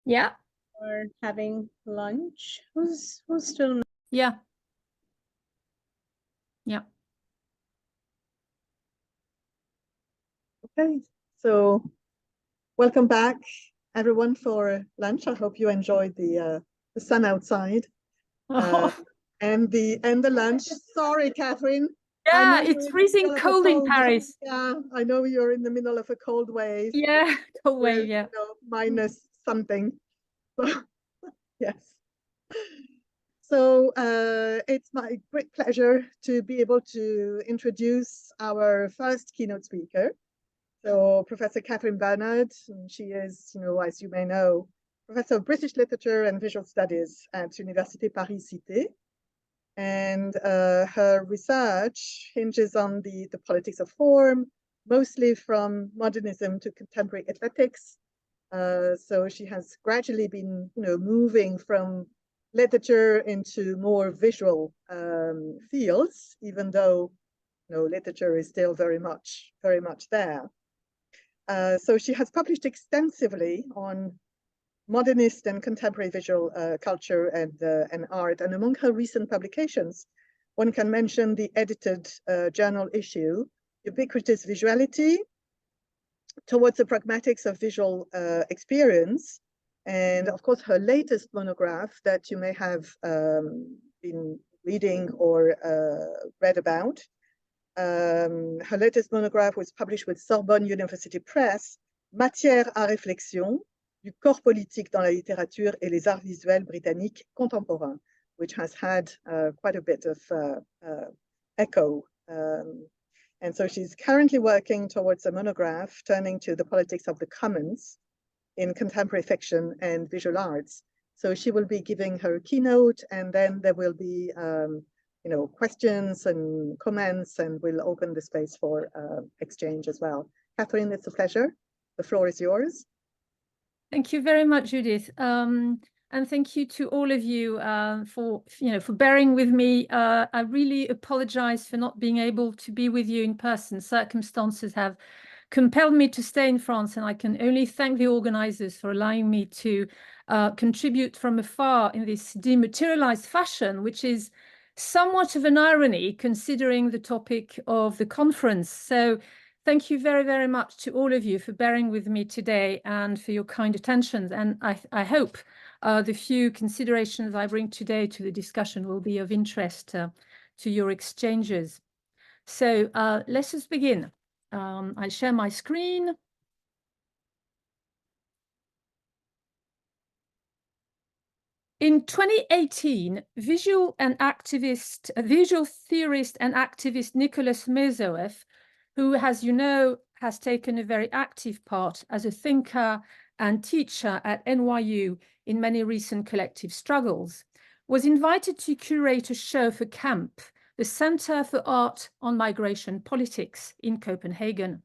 Yeah. Or having lunch. Who's still? Yeah. Yeah. Okay, so welcome back, everyone, for lunch. I hope you enjoyed the sun outside and the lunch. Sorry, Catherine. Yeah, it's freezing cold in Paris. Yeah, I know you're in the middle of a cold wave. Yeah, cold wave, yeah. Minus something. So, yes. So it's my great pleasure to be able to introduce our first keynote speaker. So Professor Catherine Bernard, she is, as you may know, Professor of British Literature and Visual Studies at Université Paris-Cité. And her research hinges on the politics of form, mostly from modernism to contemporary athletics. So she has gradually been, moving from literature into more visual fields, even though, literature is still very much there. So she has published extensively on modernist and contemporary visual culture and art. And among her recent publications, one can mention the edited journal issue, Ubiquitous Visuality, Towards the Pragmatics of Visual Experience. And of course, her latest monograph that you may have been reading or read about. Her latest monograph was published with Sorbonne University Press, Matière à réflexion, du corps politique dans la littérature et les arts visuels britanniques contemporains, which has had quite a bit of echo. And so she's currently working towards a monograph turning to the politics of the commons in contemporary fiction and visual arts. So she will be giving her keynote, and then there will be questions and comments, and we'll open the space for exchange as well. Catherine, it's a pleasure. The floor is yours. Thank you very much, Judith. And thank you to all of you for bearing with me. I really apologize for not being able to be with you in person. Circumstances have compelled me to stay in France, and I can only thank the organizers for allowing me to contribute from afar in this dematerialized fashion, which is somewhat of an irony considering the topic of the conference. So thank you very, very much to all of you for bearing with me today and for your kind attention. And I hope the few considerations I bring today to the discussion will be of interest to your exchanges. So let's just begin. I'll share my screen. In 2018, visual theorist and activist Nicholas Mozoev, who, as you know, has taken a very active part as a thinker and teacher at NYU in many recent collective struggles, was invited to curate a show for CAMP, the Center for Art on Migration Politics in Copenhagen.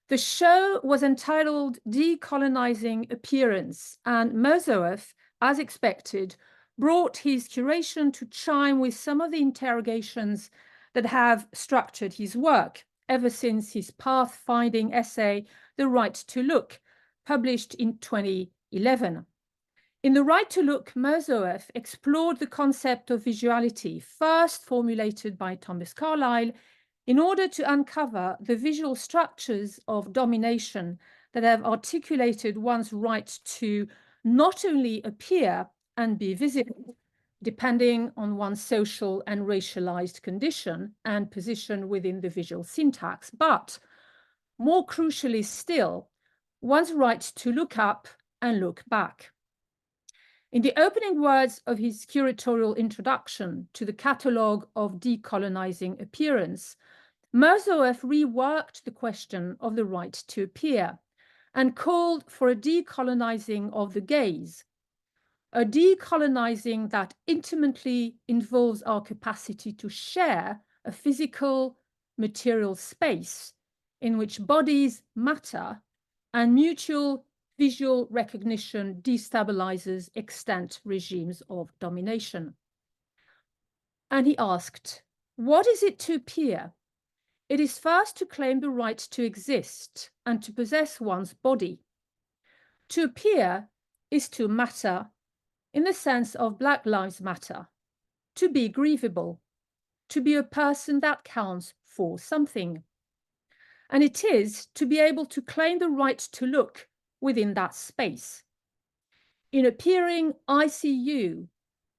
The show was entitled Decolonizing Appearance, and Mozoev, as expected, brought his curation to chime with some of the interrogations that have structured his work ever since his path-finding essay, The Right to Look, published in 2011. In The Right to Look, Mozoev explored the concept of visuality, first formulated by Thomas Carlyle, in order to uncover the visual structures of domination that have articulated one's right to not only appear and be visible, depending on one's social and racialized condition and position within the visual syntax, but more crucially still, one's right to look up and look back. In the opening words of his curatorial introduction to the catalogue of decolonizing appearance, Mozoev reworked the question of the right to appear and called for a decolonizing of the gaze, a decolonizing that intimately involves our capacity to share a physical, material space in which bodies matter and mutual visual recognition destabilizes extant regimes of domination. And he asked, what is it to appear? It is first to claim the right to exist and to possess one's body. To appear is to matter in the sense of Black Lives Matter, to be grievable, to be a person that counts for something. And it is to be able to claim the right to look within that space. In appearing, I see you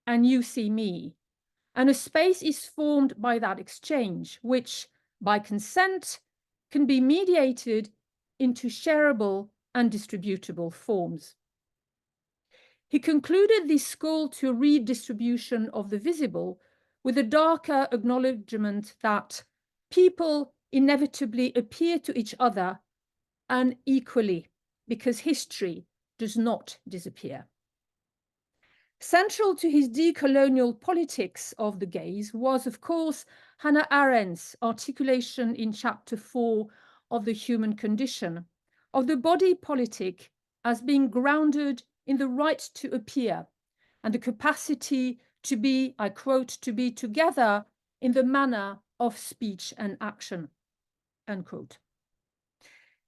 and you see me. And a space is formed by that exchange, which by consent can be mediated into shareable and distributable forms. He concluded this call to a redistribution of the visible with a darker acknowledgement that people inevitably appear to each other unequally because history does not disappear. Central to his decolonial politics of the gaze was, of course, Hannah Arendt's articulation in chapter 4 of The Human Condition of the body politic as being grounded in the right to appear and the capacity to be, I quote, to be together in the manner of speech and action, unquote.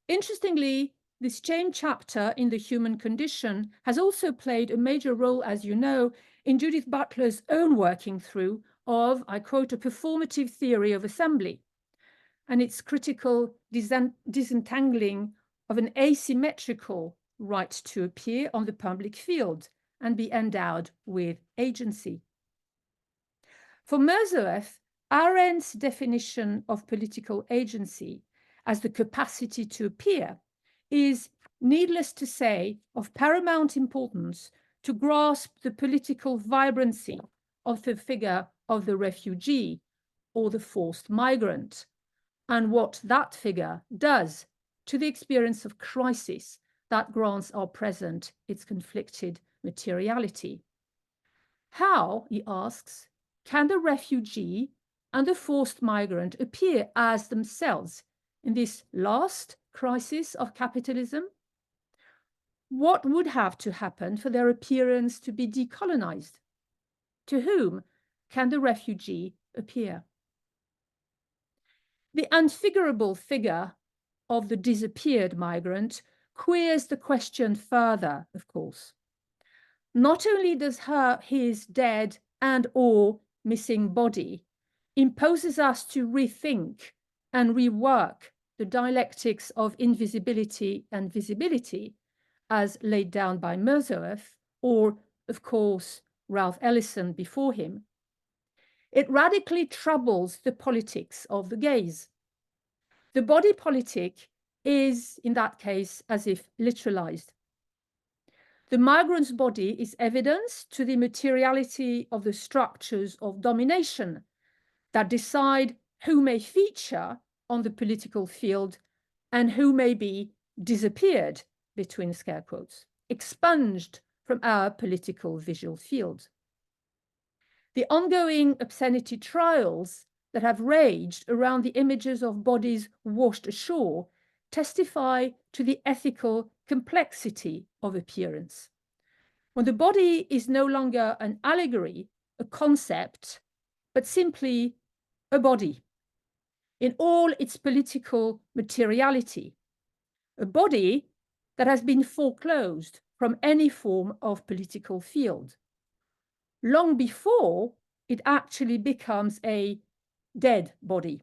Interestingly, this same chapter in The Human Condition has also played a major role, as you know, in Judith Butler's own working through of, I quote, a performative theory of assembly and its critical disentangling of an asymmetrical right to appear on the public field and be endowed with agency. For Mirzoeff, Arendt's definition of political agency as the capacity to appear is, needless to say, of paramount importance to grasp the political vibrancy of the figure of the refugee or the forced migrant, and what that figure does to the experience of crisis that grants our present its conflicted materiality. How, he asks, can the refugee and the forced migrant appear as themselves in this last crisis of capitalism? What would have to happen for their appearance to be decolonized? To whom can the refugee appear? The unfigurable figure of the disappeared migrant queers the question further, of course. Not only does his dead and or missing body imposes us to rethink and rework the dialectics of invisibility and visibility as laid down by Mirzoeff or, of course, Ralph Ellison before him. It radically troubles the politics of the gaze. The body politic is, in that case, as if literalized. The migrant's body is evidence to the materiality of the structures of domination that decide who may feature on the political field and who may be disappeared, between scare quotes, expunged from our political visual field. The ongoing obscenity trials that have raged around the images of bodies washed ashore testify to the ethical complexity of appearance. When the body is no longer an allegory, a concept, but simply a body in all its political materiality, a body that has been foreclosed from any form of political field, long before it actually becomes a dead body.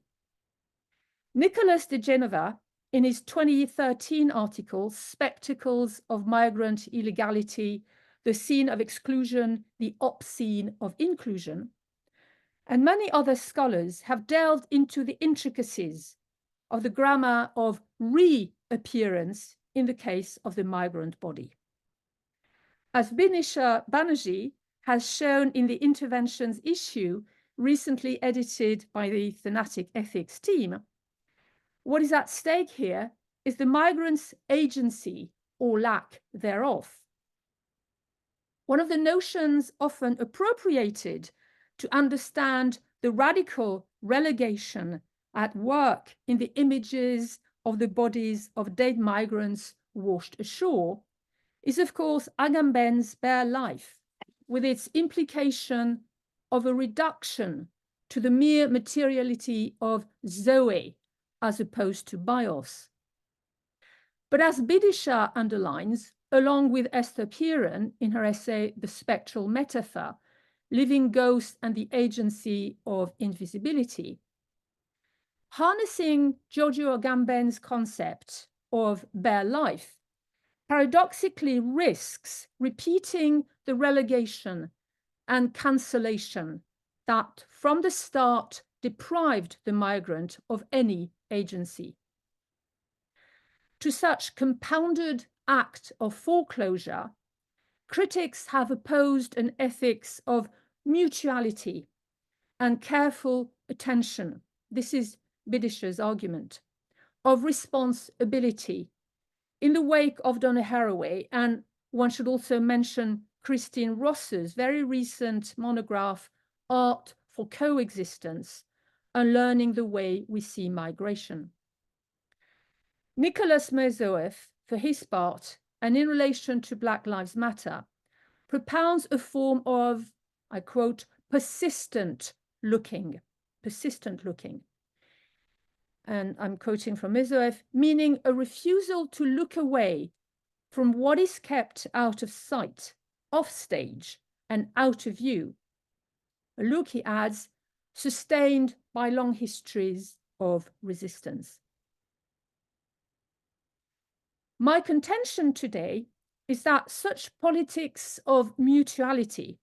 Nicholas de Genova, in his 2013 article, Spectacles of Migrant Illegality, the Scene of Exclusion, the Obscene of Inclusion, and many other scholars have delved into the intricacies of the grammar of reappearance in the case of the migrant body. As Bidisha Banerjee has shown in the Interventions issue recently edited by the Thanatic ethics team, what is at stake here is the migrant's agency or lack thereof. One of the notions often appropriated to understand the radical relegation at work in the images of the bodies of dead migrants washed ashore is, of course, Agamben's bare life, with its implication of a reduction to the mere materiality of Zoe as opposed to bios. But as Bidisha underlines, along with Esther Piran in her essay, The Spectral Metaphor, Living Ghosts and the Agency of Invisibility, harnessing Giorgio Agamben's concept of bare life paradoxically risks repeating the relegation and cancellation that from the start deprived the migrant of any agency. To such compounded act of foreclosure, critics have opposed an ethics of mutuality and careful attention. This is Bidisha's argument, of responsibility in the wake of Donna Haraway, and one should also mention Christine Ross's very recent monograph, Art for Coexistence, Unlearning the Way We See Migration. Nicholas Mirzoeff, for his part, and in relation to Black Lives Matter, propounds a form of, I quote, persistent looking. And I'm quoting from Mirzoeff, meaning a refusal to look away from what is kept out of sight, off stage, and out of view. A look, he adds, sustained by long histories of resistance. My contention today is that such politics of mutuality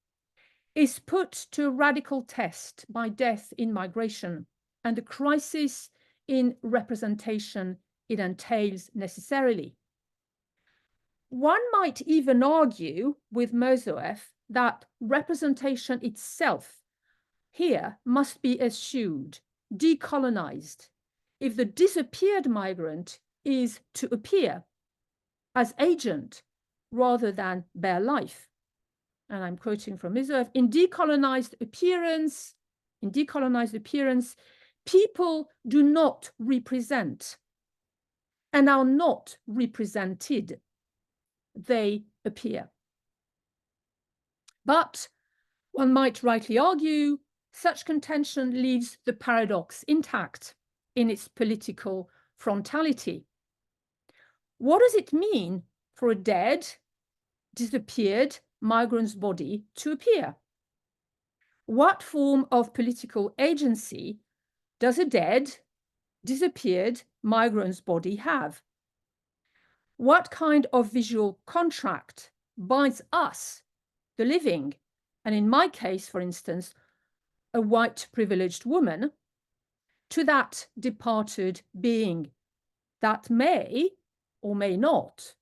is put to a radical test by death in migration and the crisis in representation it entails necessarily. One might even argue with Mirzoeff that representation itself here must be eschewed, decolonized, if the disappeared migrant is to appear as agent rather than bare life. And I'm quoting from Mirzoeff, in decolonized appearance, people do not represent and are not represented. They appear. But one might rightly argue such contention leaves the paradox intact in its political frontality. What does it mean for a dead, disappeared migrant's body to appear? What form of political agency does a dead, disappeared migrant's body have? What kind of visual contract binds us, the living, and in my case, for instance, a white privileged woman, to that departed being that may or may not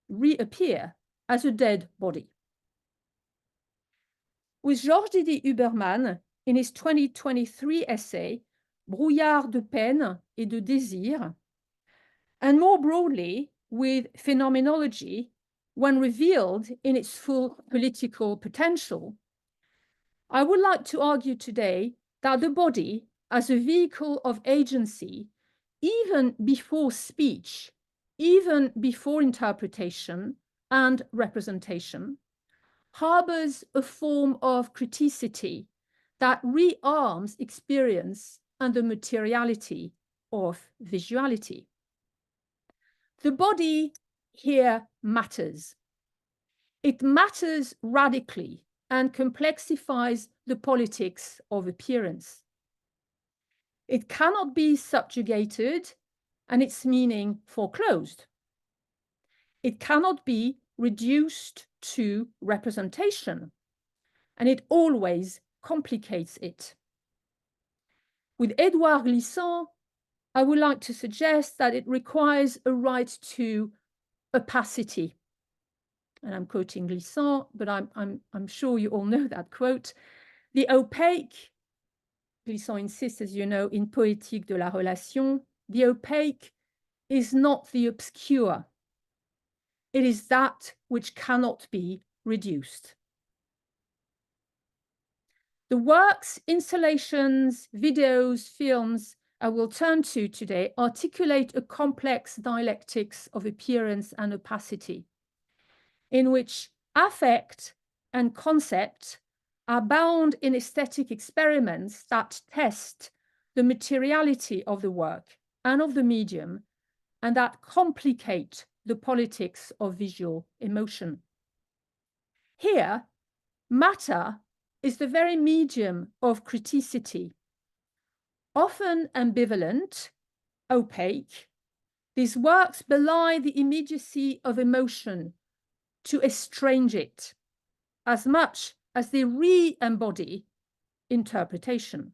reappear as a dead body? With Georges Didier Huberman, in his 2023 essay, Brouillard de peine et de désir, and more broadly with phenomenology, when revealed in its full political potential, I would like to argue today that the body as a vehicle of agency, even before speech, even before interpretation and representation, harbors a form of criticity that rearms experience and the materiality of visuality. The body here matters. It matters radically and complexifies the politics of appearance. It cannot be subjugated and its meaning foreclosed. It cannot be reduced to representation, and it always complicates it. With Edouard Glissant, I would like to suggest that it requires a right to opacity. And I'm quoting Glissant, but I'm sure you all know that quote. The opaque, Glissant insists, as you know, in Poétique de la Relation, the opaque is not the obscure. It is that which cannot be reduced. The works, installations, videos, films I will turn to today articulate a complex dialectics of appearance and opacity, in which affect and concept are bound in aesthetic experiments that test the materiality of the work and of the medium, and that complicate the politics of visual emotion. Here, matter is the very medium of criticity. Often ambivalent, opaque, these works belie the immediacy of emotion to estrange it, as much as they re-embody interpretation.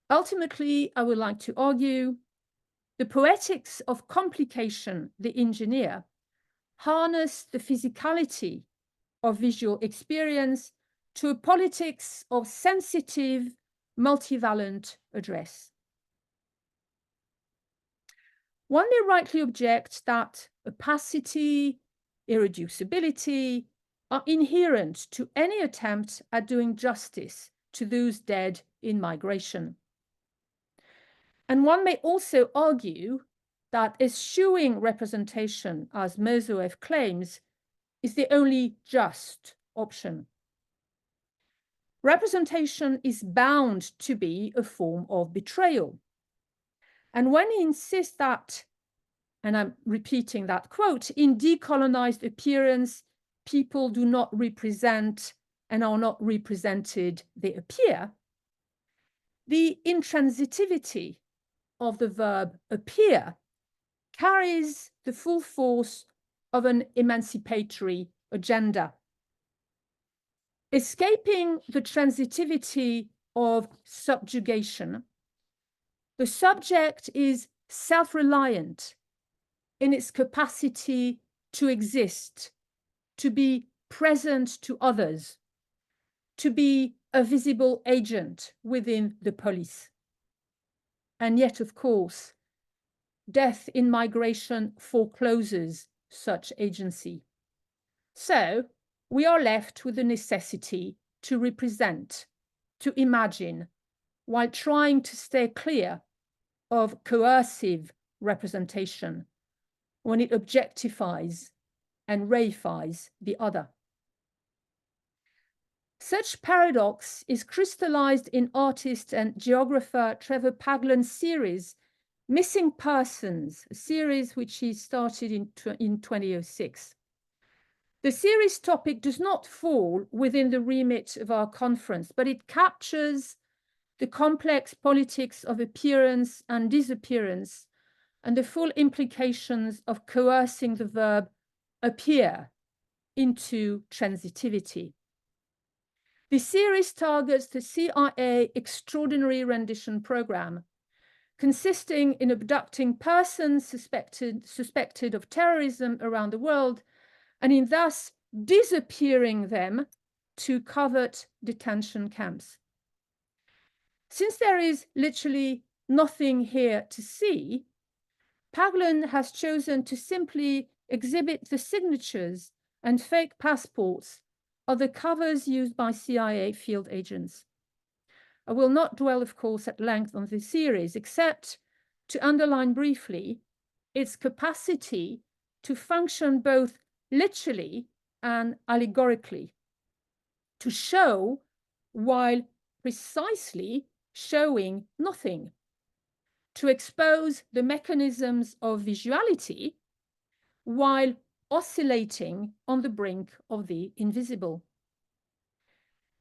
Ultimately, I would like to argue, the poetics of complication, the engineer, harness the physicality of visual experience to a politics of sensitive, multivalent address. One may rightly object that opacity, irreducibility are inherent to any attempt at doing justice to those dead in migration. And one may also argue that eschewing representation, as Mirzoeff claims, is the only just option. Representation is bound to be a form of betrayal. And when he insists that, and I'm repeating that quote, in decolonized appearance, people do not represent and are not represented, they appear, the intransitivity of the verb appear carries the full force of an emancipatory agenda. Escaping the transitivity of subjugation, the subject is self-reliant in its capacity to exist, to be present to others, to be a visible agent within the police. And yet, of course, death in migration forecloses such agency. So we are left with the necessity to represent, to imagine, while trying to stay clear of coercive representation when it objectifies and reifies the other. Such paradox is crystallized in artist and geographer Trevor Paglen's series, Missing Persons, a series which he started in 2006. The series topic does not fall within the remit of our conference, but it captures the complex politics of appearance and disappearance and the full implications of coercing the verb appear into transitivity. The series targets the CIA Extraordinary Rendition Program, consisting in abducting persons suspected of terrorism around the world and in thus disappearing them to covert detention camps. Since there is literally nothing here to see, Paglen has chosen to simply exhibit the signatures and fake passports of the covers used by CIA field agents. I will not dwell, of course, at length on this series, except to underline briefly its capacity to function both literally and allegorically, to show while precisely showing nothing, to expose the mechanisms of visuality while oscillating on the brink of the invisible.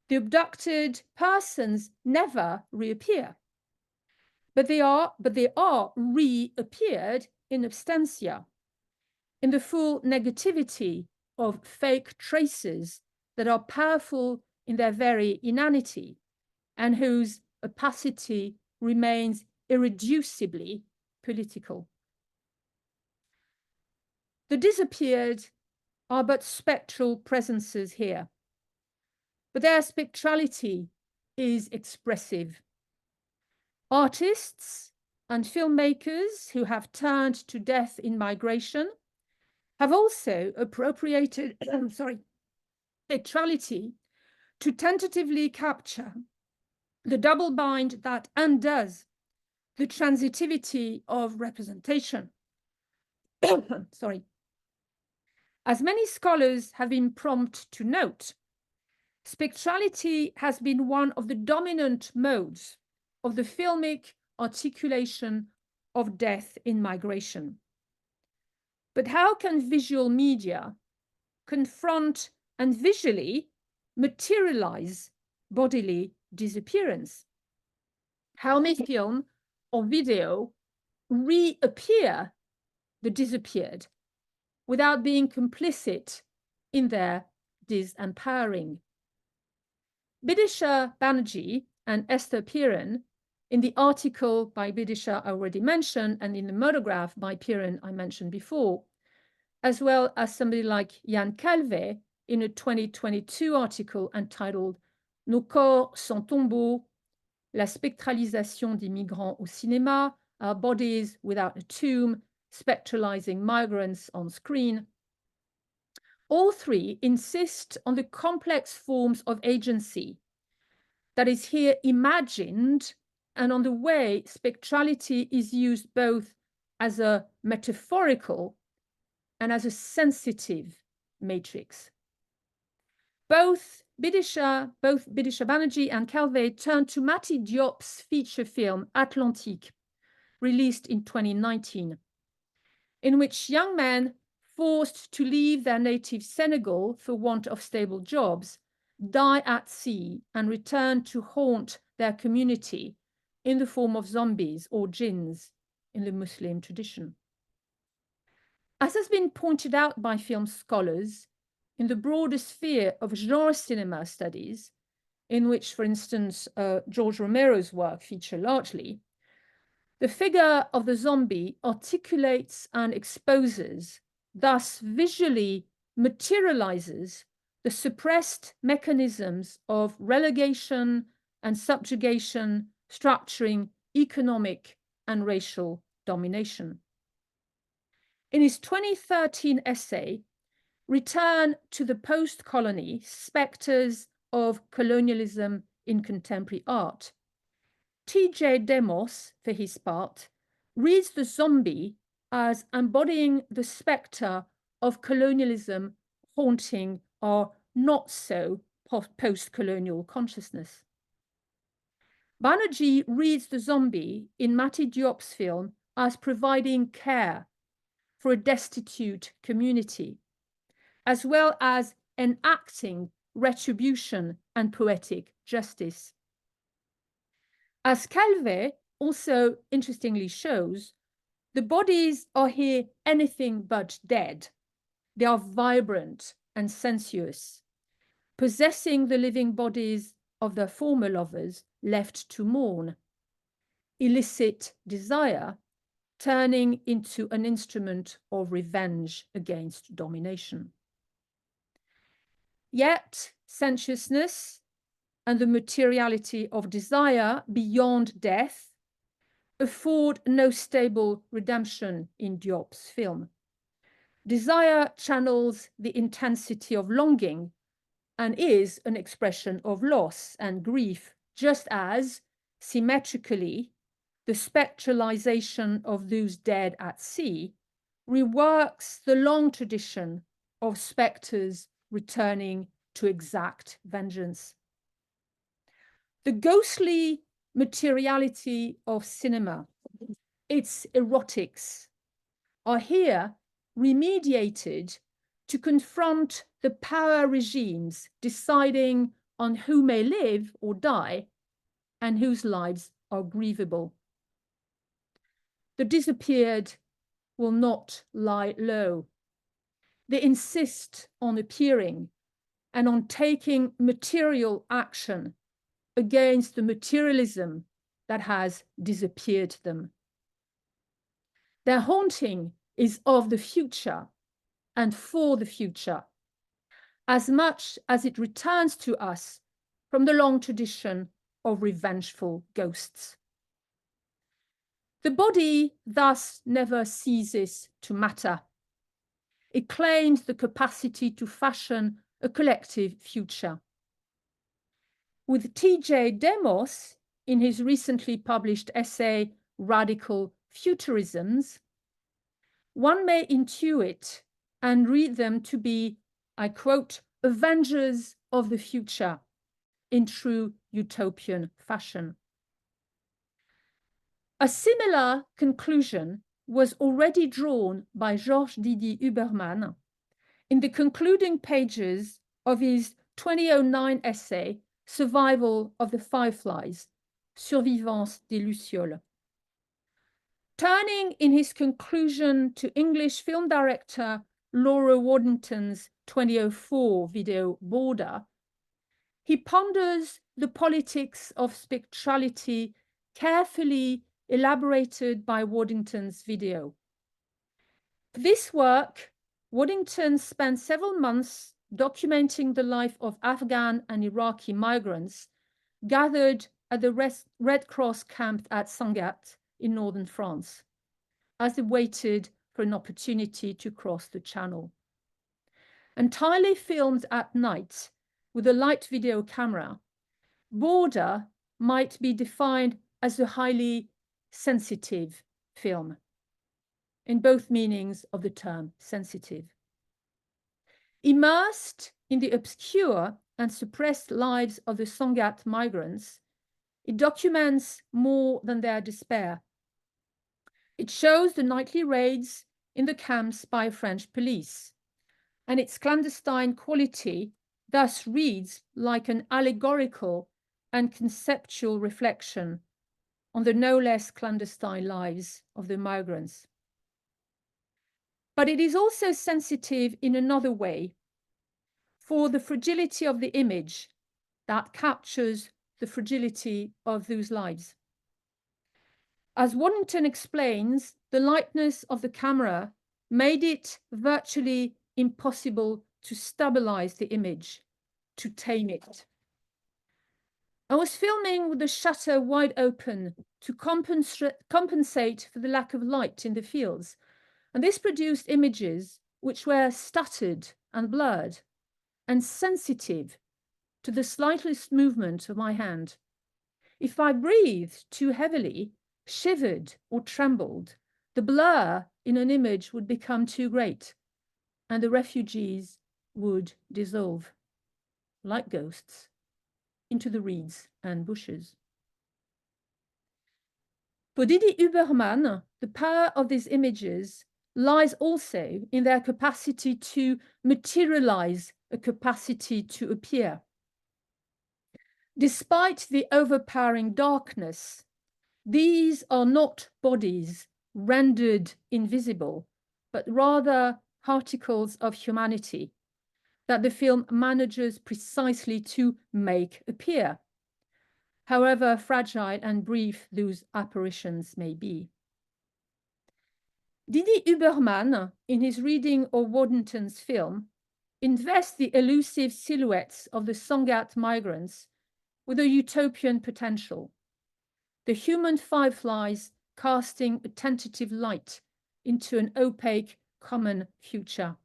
The abducted persons never reappear, but they are reappeared in absentia, in the full negativity of fake traces that are powerful in their very inanity and whose opacity remains irreducibly political. The disappeared are but spectral presences here, but their spectrality is expressive. Artists and filmmakers who have turned to death in migration have also appropriated spectrality to tentatively capture the double bind that undoes the transitivity of representation. As many scholars have been prompt to note, spectrality has been one of the dominant modes of the filmic articulation of death in migration. But how can visual media confront and visually materialize bodily disappearance? How may film or video reappear the disappeared without being complicit in their disempowering? Bidisha Banerjee and Esther Piren, in the article by Bidisha I already mentioned, and in the monograph by Piren I mentioned before, as well as somebody like Yann Calvet in a 2022 article entitled Nos corps sans tombeau, la spectralisation des migrants au cinéma, our bodies without a tomb, spectralizing migrants on screen. All three insist on the complex forms of agency that is here imagined and on the way spectrality is used both as a metaphorical and as a sensitive matrix. Both Bidisha Banerjee and Calvet turned to Mati Diop's feature film Atlantique, released in 2019, in which young men forced to leave their native Senegal for want of stable jobs die at sea and return to haunt their community in the form of zombies or jinns in the Muslim tradition. As has been pointed out by film scholars, in the broader sphere of genre cinema studies, in which, for instance, George Romero's work feature largely, the figure of the zombie articulates and exposes, thus visually materializes the suppressed mechanisms of relegation and subjugation structuring economic and racial domination. In his 2013 essay, Return to the Post-Colony, Spectres of Colonialism in Contemporary Art, T.J. Demos, for his part, reads the zombie as embodying the spectre of colonialism haunting our not-so post-colonial consciousness. Banerjee reads the zombie in Mati Diop's film as providing care for a destitute community, as well as enacting retribution and poetic justice. As Calvet also interestingly shows, the bodies are here anything but dead. They are vibrant and sensuous, possessing the living bodies of their former lovers left to mourn. Illicit desire turning into an instrument of revenge against domination. Yet, sensuousness and the materiality of desire beyond death afford no stable redemption in Diop's film. Desire channels the intensity of longing and is an expression of loss and grief, just as, symmetrically, the spectralization of those dead at sea reworks the long tradition of spectres returning to exact vengeance. The ghostly materiality of cinema, its erotics, are here remediated to confront the power regimes deciding on who may live or die and whose lives are grievable. The disappeared will not lie low. They insist on appearing and on taking material action against the materialism that has disappeared them. Their haunting is of the future and for the future, as much as it returns to us from the long tradition of revengeful ghosts. The body thus never ceases to matter. It claims the capacity to fashion a collective future. With T.J. Demos, in his recently published essay, Radical Futurisms, one may intuit and read them to be, I quote, avengers of the future in true utopian fashion. A similar conclusion was already drawn by Georges Didier Huberman in the concluding pages of his 2009 essay, Survival of the Fireflies, Survivance des Lucioles. Turning in his conclusion to English film director Laura Waddington's 2004 video Border, he ponders the politics of spectrality carefully elaborated by Waddington's video. For this work, Waddington spent several months documenting the life of Afghan and Iraqi migrants gathered at the Red Cross camp at Sangatte in northern France, as they waited for an opportunity to cross the channel. Entirely filmed at night with a light video camera, Border might be defined as a highly sensitive film, in both meanings of the term sensitive. Immersed in the obscure and suppressed lives of the Sangatte migrants, it documents more than their despair. It shows the nightly raids in the camps by French police, and its clandestine quality thus reads like an allegorical and conceptual reflection on the no less clandestine lives of the migrants. But it is also sensitive in another way, for the fragility of the image that captures the fragility of those lives. As Waddington explains, the lightness of the camera made it virtually impossible to stabilize the image, to tame it. I was filming with the shutter wide open to compensate for the lack of light in the fields, and this produced images which were stuttered and blurred and sensitive to the slightest movement of my hand. If I breathed too heavily, shivered or trembled, the blur in an image would become too great, and the refugees would dissolve, like ghosts, into the reeds and bushes. For Didier Huberman, the power of these images lies also in their capacity to materialize a capacity to appear. Despite the overpowering darkness, these are not bodies rendered invisible, but rather particles of humanity that the film manages precisely to make appear, however fragile and brief those apparitions may be. Didier Huberman, in his reading of Waddington's film, invests the elusive silhouettes of the Sangatte migrants with a utopian potential, the human fireflies casting a tentative light into an opaque common future.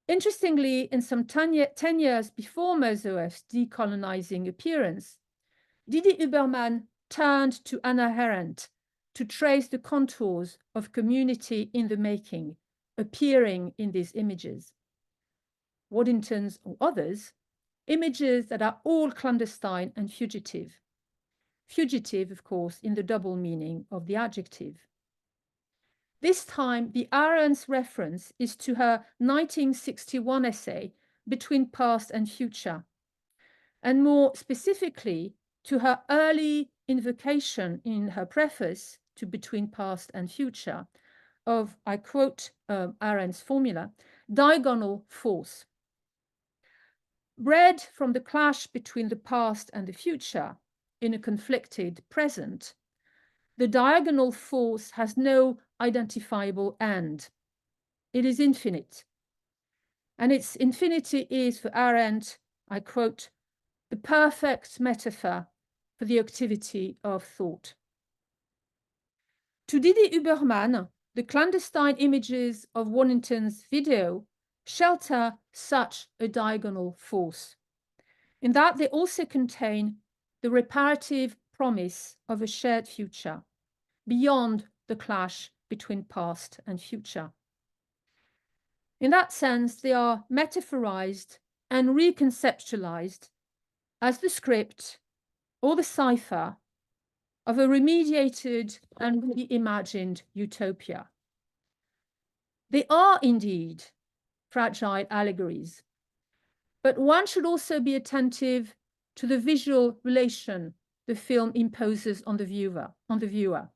Interestingly, in some 10 years before Mozoef's decolonizing appearance, Didier Huberman turned to Hannah Arendt to trace the contours of community in the making, appearing in these images. Waddington's or others, images that are all clandestine and fugitive. Fugitive, of course, in the double meaning of the adjective. This time, the Arendt's reference is to her 1961 essay, Between Past and Future, and more specifically to her early invocation in her preface to Between Past and Future of, I quote Arendt's formula, diagonal force. Bred from the clash between the past and the future in a conflicted present, the diagonal force has no identifiable end. It is infinite. And its infinity is, for Arendt, I quote, the perfect metaphor for the activity of thought. To Didier Huberman, the clandestine images of Waddington's video shelter such a diagonal force, in that they also contain the reparative promise of a shared future beyond the clash between past and future. In that sense, they are metaphorized and reconceptualized as the script or the cipher of a remediated and reimagined utopia. They are indeed fragile allegories, but one should also be attentive to the visual relation the film imposes on the viewer.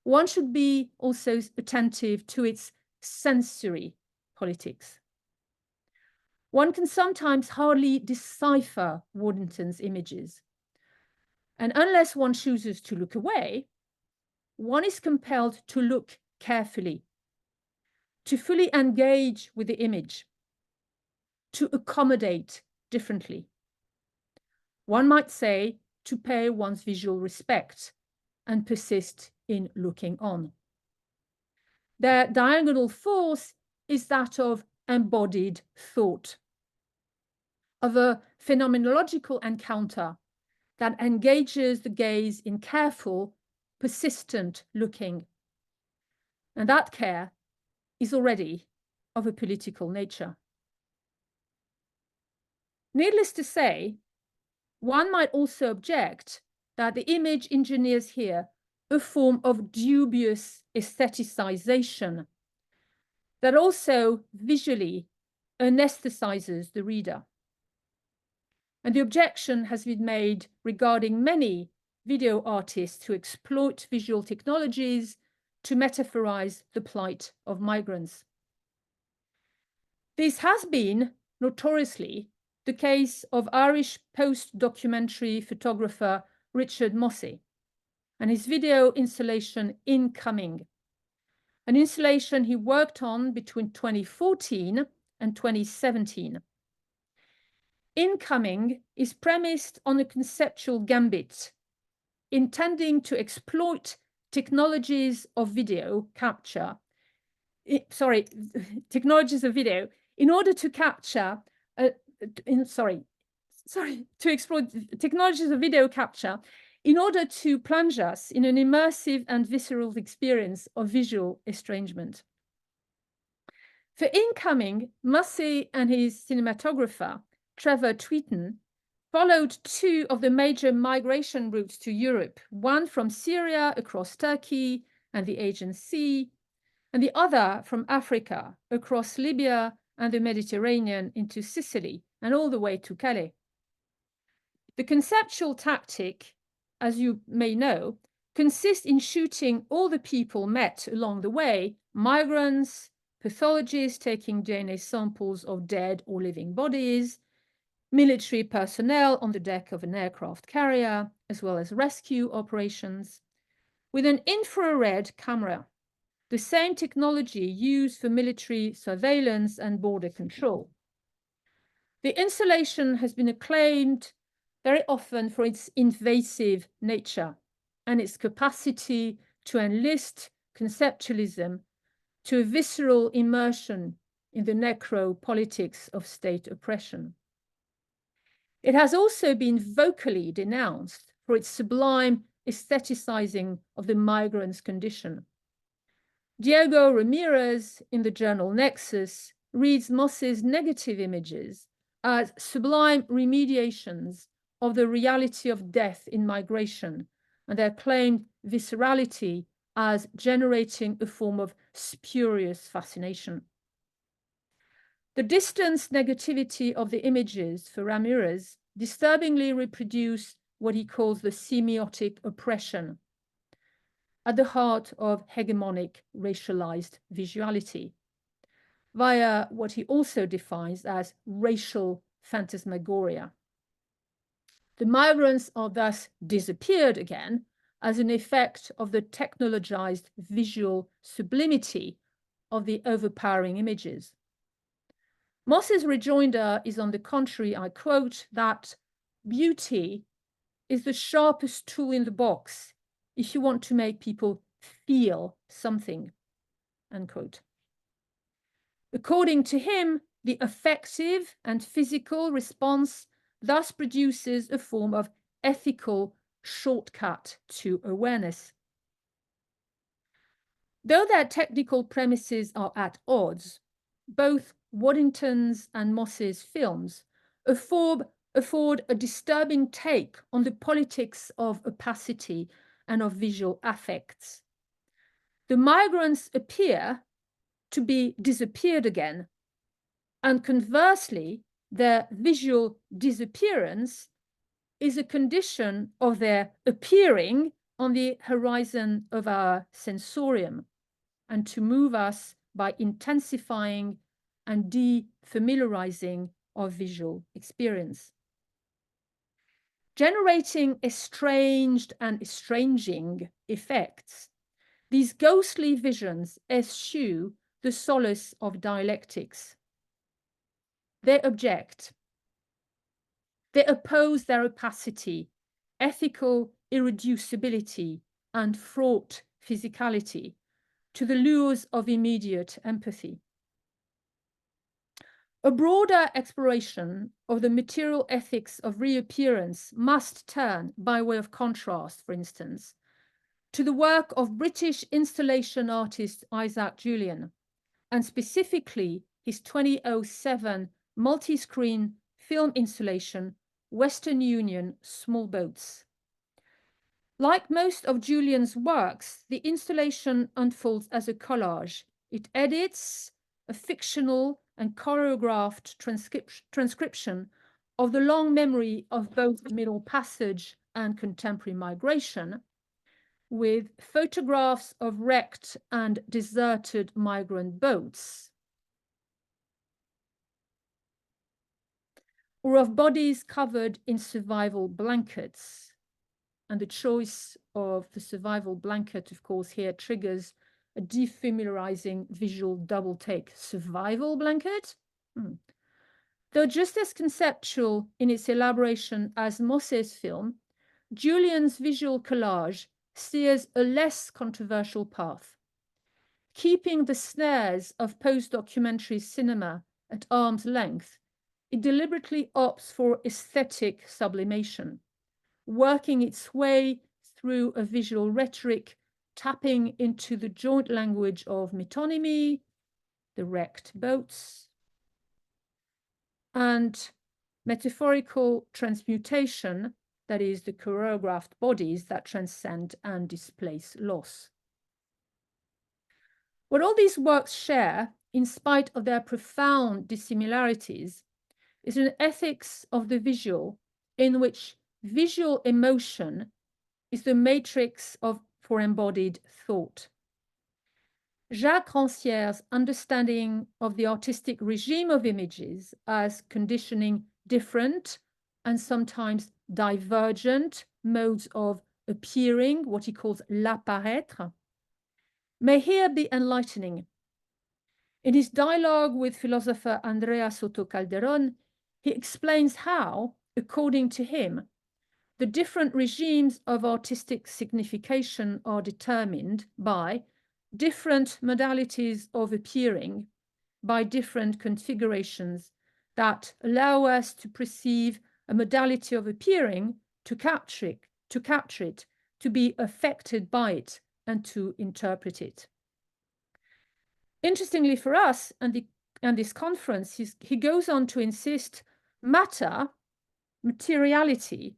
One should be also attentive to its sensory politics. One can sometimes hardly decipher Waddington's images. And unless one chooses to look away, one is compelled to look carefully, to fully engage with the image, to accommodate differently. One might say to pay one's visual respect and persist in looking on. Their diagonal force is that of embodied thought, of a phenomenological encounter that engages the gaze in careful, persistent looking. And that care is already of a political nature. Needless to say, one might also object that the image engineers here a form of dubious aestheticization that also visually anesthetizes the reader. And the objection has been made regarding many video artists who exploit visual technologies to metaphorize the plight of migrants. This has been notoriously the case of Irish post-documentary photographer Richard Mossey and his video installation Incoming, an installation he worked on between 2014 and 2017. Incoming is premised on a conceptual gambit intending to exploit technologies of video capture, technologies of video in order to capture, to exploit technologies of video capture in order to plunge us in an immersive and visceral experience of visual estrangement. For Incoming, Mossey and his cinematographer, Trevor Tweeton, followed two of the major migration routes to Europe, one from Syria across Turkey and the Aegean Sea, and the other from Africa across Libya and the Mediterranean into Sicily and all the way to Calais. The conceptual tactic, as you may know, consists in shooting all the people met along the way, migrants, pathologists taking DNA samples of dead or living bodies, military personnel on the deck of an aircraft carrier, as well as rescue operations, with an infrared camera, the same technology used for military surveillance and border control. The installation has been acclaimed very often for its invasive nature and its capacity to enlist conceptualism to a visceral immersion in the necropolitics of state oppression. It has also been vocally denounced for its sublime aestheticizing of the migrant's condition. Diego Ramirez, in the journal Nexus, reads Mossey's negative images as sublime remediations of the reality of death in migration, and their claimed viscerality as generating a form of spurious fascination. The distance negativity of the images for Ramirez disturbingly reproduce what he calls the semiotic oppression at the heart of hegemonic racialized visuality, via what he also defines as racial phantasmagoria. The migrants are thus disappeared again as an effect of the technologized visual sublimity of the overpowering images. Moss's rejoinder is, on the contrary, I quote, that beauty is the sharpest tool in the box if you want to make people feel something, unquote. According to him, the affective and physical response thus produces a form of ethical shortcut to awareness. Though their technical premises are at odds, both Waddington's and Moss's films afford a disturbing take on the politics of opacity and of visual affects. The migrants appear to be disappeared again, and conversely, their visual disappearance is a condition of their appearing on the horizon of our sensorium, and to move us by intensifying and defamiliarizing our visual experience. Generating estranged and estranging effects, these ghostly visions eschew the solace of dialectics. They object. They oppose their opacity, ethical irreducibility, and fraught physicality to the lures of immediate empathy. A broader exploration of the material ethics of reappearance must turn, by way of contrast, for instance, to the work of British installation artist Isaac Julian, and specifically his 2007 multi-screen film installation, Western Union Small Boats. Like most of Julian's works, the installation unfolds as a collage. It edits a fictional and choreographed transcription of the long memory of both the Middle Passage and contemporary migration, with photographs of wrecked and deserted migrant boats, or of bodies covered in survival blankets. And the choice of the survival blanket, of course, here triggers a defamiliarizing visual double take. Survival blanket? Though just as conceptual in its elaboration as Mosse's film, Julian's visual collage steers a less controversial path. Keeping the snares of post-documentary cinema at arm's length, it deliberately opts for aesthetic sublimation, working its way through a visual rhetoric, tapping into the joint language of metonymy, the wrecked boats, and metaphorical transmutation, that is, the choreographed bodies that transcend and displace loss. What all these works share, in spite of their profound dissimilarities, is an ethics of the visual in which visual emotion is the matrix for embodied thought. Jacques Rancière's understanding of the artistic regime of images as conditioning different and sometimes divergent modes of appearing, what he calls l'apparaître, may here be enlightening. In his dialogue with philosopher Andrea Soto Calderon, he explains how, according to him, the different regimes of artistic signification are determined by different modalities of appearing, by different configurations that allow us to perceive a modality of appearing, to capture it, to be affected by it, and to interpret it. Interestingly for us, and this conference, he goes on to insist matter, materiality,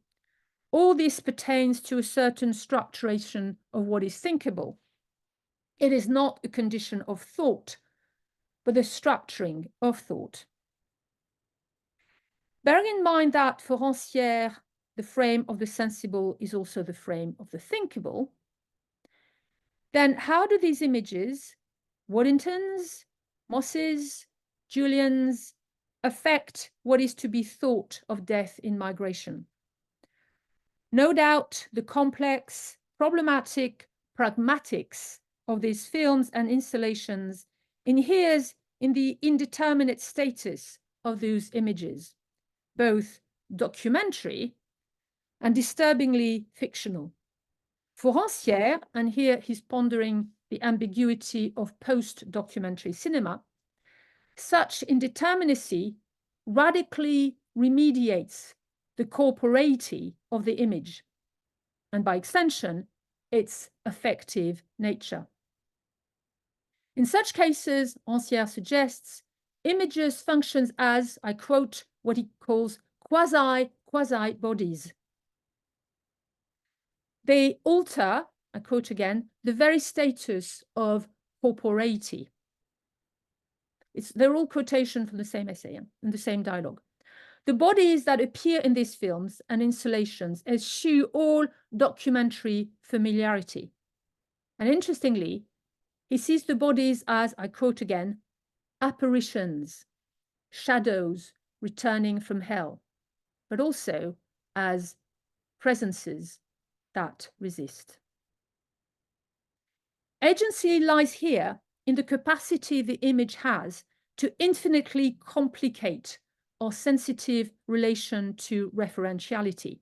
all this pertains to a certain structuration of what is thinkable. It is not a condition of thought, but the structuring of thought. Bearing in mind that for Rancière, the frame of the sensible is also the frame of the thinkable, then how do these images, Waddington's, Moss's, Julian's, affect what is to be thought of death in migration? No doubt the complex, problematic pragmatics of these films and installations inheres in the indeterminate status of those images, both documentary and disturbingly fictional. For Rancière, and here he's pondering the ambiguity of post-documentary cinema, such indeterminacy radically remediates the corporeity of the image, and by extension, its affective nature. In such cases, Rancière suggests, images functions as, I quote, what he calls quasi-bodies. they alter, I quote again, the very status of corporeity. They're all quotation from the same essay and the same dialogue. The bodies that appear in these films and installations eschew all documentary familiarity. And interestingly, he sees the bodies as, I quote again, apparitions, shadows returning from hell, but also as presences that resist. Agency lies here in the capacity the image has to infinitely complicate our sensitive relation to referentiality.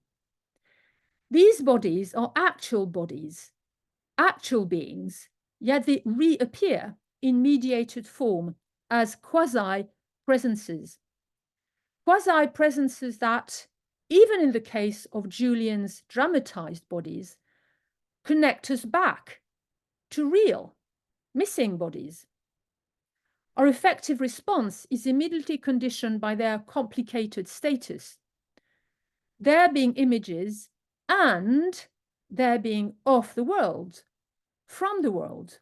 These bodies are actual bodies, actual beings, yet they reappear in mediated form as quasi-presences. Quasi-presences that, even in the case of Julian's dramatized bodies, connect us back to real, missing bodies. Our effective response is immediately conditioned by their complicated status, their being images and their being of the world, from the world.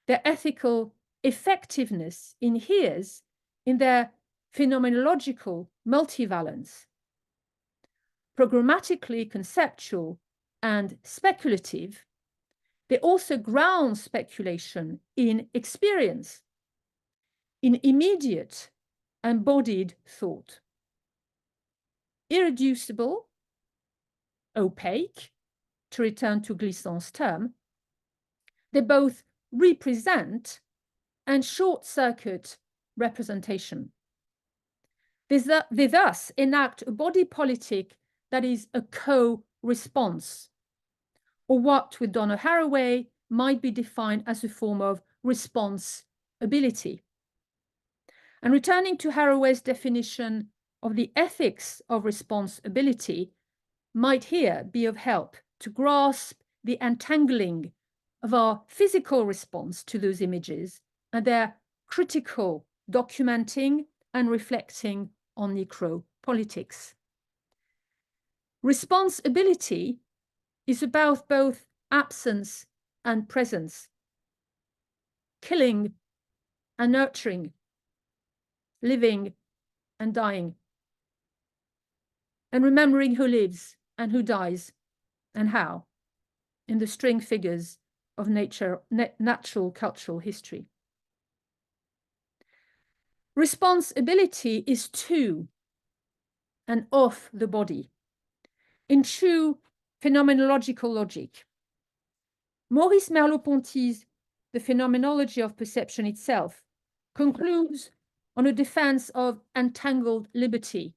Their ethical effectiveness inheres in their phenomenological multivalence, programmatically conceptual and speculative. They also ground speculation in experience, in immediate embodied thought. Irreducible, opaque, to return to Glissant's term, they both represent and short-circuit representation. They thus enact a body politic that is a co-response, or what with Donna Haraway might be defined as a form of responsibility. And returning to Haraway's definition of the ethics of responsibility might here be of help to grasp the entangling of our physical response to those images and their critical documenting and reflecting on necropolitics. Responsibility is about both absence and presence, killing and nurturing, living and dying, and remembering who lives and who dies and how in the string figures of natural cultural history. Responsibility is to and of the body in true phenomenological logic. Maurice Merleau-Ponty's The Phenomenology of Perception itself concludes on a defense of entangled liberty,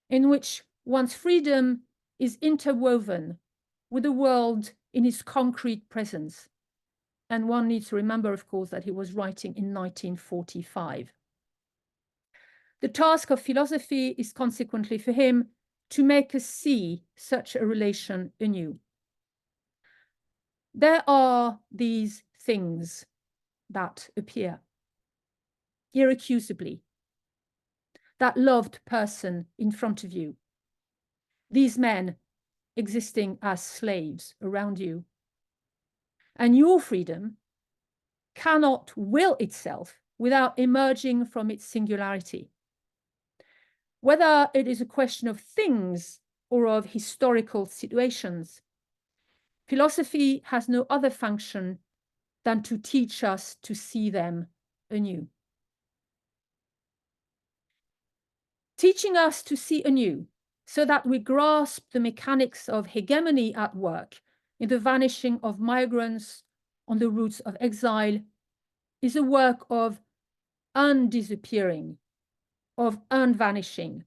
in which one's freedom is interwoven with the world in its concrete presence. And one needs to remember, of course, that he was writing in 1945. The task of philosophy is consequently for him to make us see such a relation anew. There are these things that appear irrecusably, that loved person in front of you, these men existing as slaves around you. And your freedom cannot will itself without emerging from its singularity. Whether it is a question of things or of historical situations, philosophy has no other function than to teach us to see them anew. Teaching us to see anew so that we grasp the mechanics of hegemony at work in the vanishing of migrants on the routes of exile is a work of undisappearing, of unvanishing,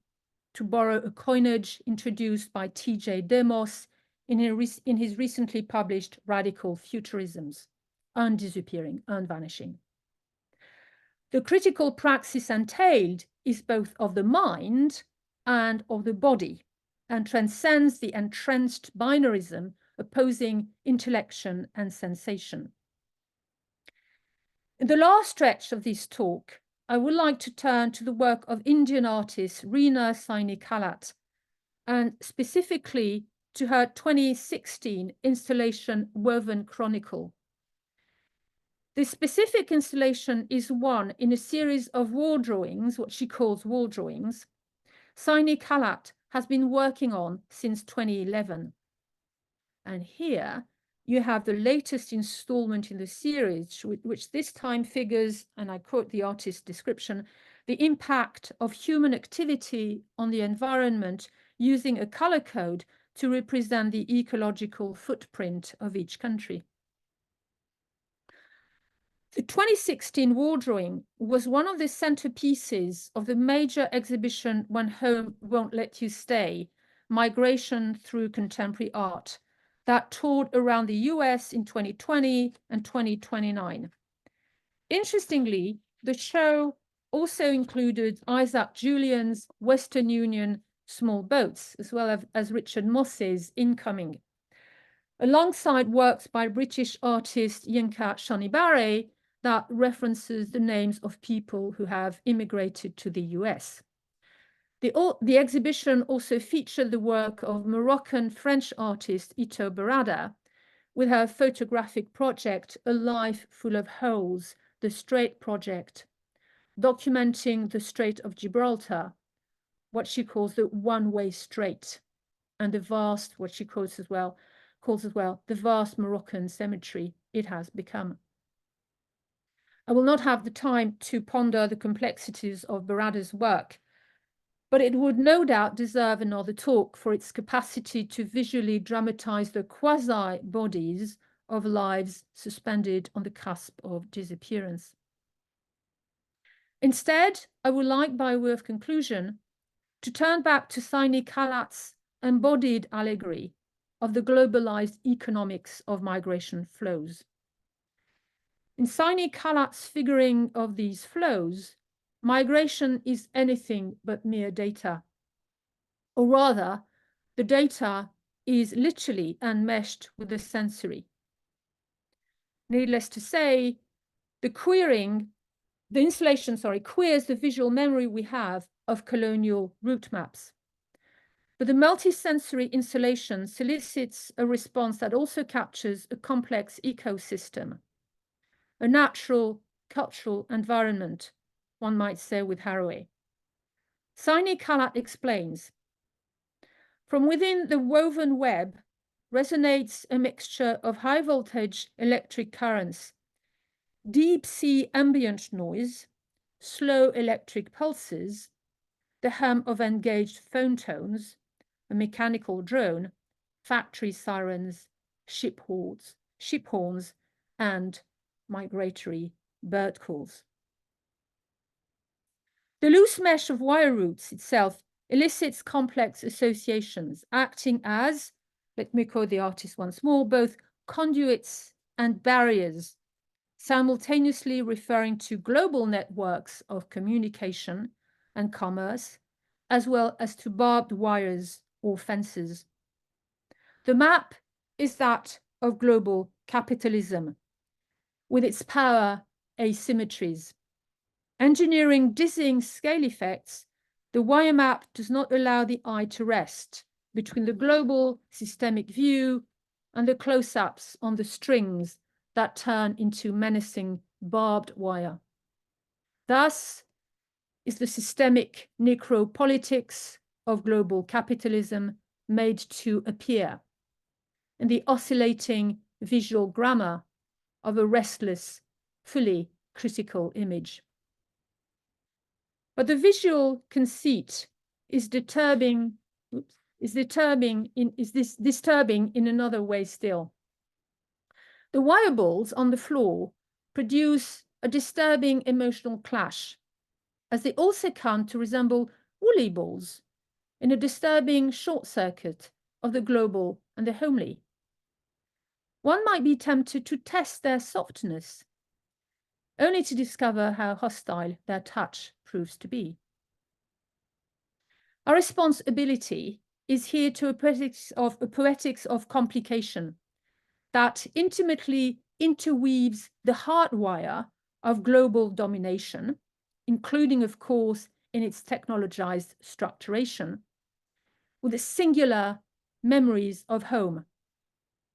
to borrow a coinage introduced by T.J. Demos in his recently published Radical Futurisms, undisappearing, unvanishing. The critical praxis entailed is both of the mind and of the body, and transcends the entrenched binarism opposing intellection and sensation. In the last stretch of this talk, I would like to turn to the work of Indian artist Reena Saini Kalat, and specifically to her 2016 installation Woven Chronicle. This specific installation is one in a series of wall drawings, what she calls wall drawings, Saini Kalat has been working on since 2011. And here you have the latest installment in the series, which this time figures, and I quote the artist's description, the impact of human activity on the environment using a color code to represent the ecological footprint of each country. The 2016 wall drawing was one of the centerpieces of the major exhibition When Home Won't Let You Stay, Migration Through Contemporary Art, that toured around the US in 2020 and 2029. Interestingly, the show also included Isaac Julian's Western Union Small Boats, as well as Richard Moss's Incoming, alongside works by British artist Yinka Shonibare that references the names of people who have immigrated to the US. The exhibition also featured the work of Moroccan-French artist Ito Barada with her photographic project A Life Full of Holes, the Strait Project, documenting the Strait of Gibraltar, what she calls the one-way strait, and the vast, what she calls as well, the vast Moroccan cemetery it has become. I will not have the time to ponder the complexities of Barada's work, but it would no doubt deserve another talk for its capacity to visually dramatize the quasi-bodies of lives suspended on the cusp of disappearance. Instead, I would like, by way of conclusion, to turn back to Saini Kalat's embodied allegory of the globalized economics of migration flows. In Saini Kalat's figuring of these flows, migration is anything but mere data. Or rather, the data is literally enmeshed with the sensory. Needless to say, the installation queers the visual memory we have of colonial route maps. But the multisensory installation solicits a response that also captures a complex ecosystem, a natural cultural environment, one might say with Haraway. Saini Kalat explains, from within the woven web resonates a mixture of high voltage electric currents, deep sea ambient noise, slow electric pulses, the hum of engaged phone tones, a mechanical drone, factory sirens, ship horns, and migratory bird calls. The loose mesh of wire roots itself elicits complex associations, acting as, let me quote the artist once more, both conduits and barriers, simultaneously referring to global networks of communication and commerce, as well as to barbed wires or fences. The map is that of global capitalism, with its power asymmetries. Engineering dizzying scale effects, the wire map does not allow the eye to rest between the global systemic view and the close-ups on the strings that turn into menacing barbed wire. Thus is the systemic necropolitics of global capitalism made to appear in the oscillating visual grammar of a restless, fully critical image. But the visual conceit is disturbing in another way still. The wire balls on the floor produce a disturbing emotional clash, as they also come to resemble woolly balls in a disturbing short circuit of the global and the homely. One might be tempted to test their softness, only to discover how hostile their touch proves to be. Our responsibility is here to a poetics of complication that intimately interweaves the hardwire of global domination, including, of course, in its technologized structuration, with a singular memories of home,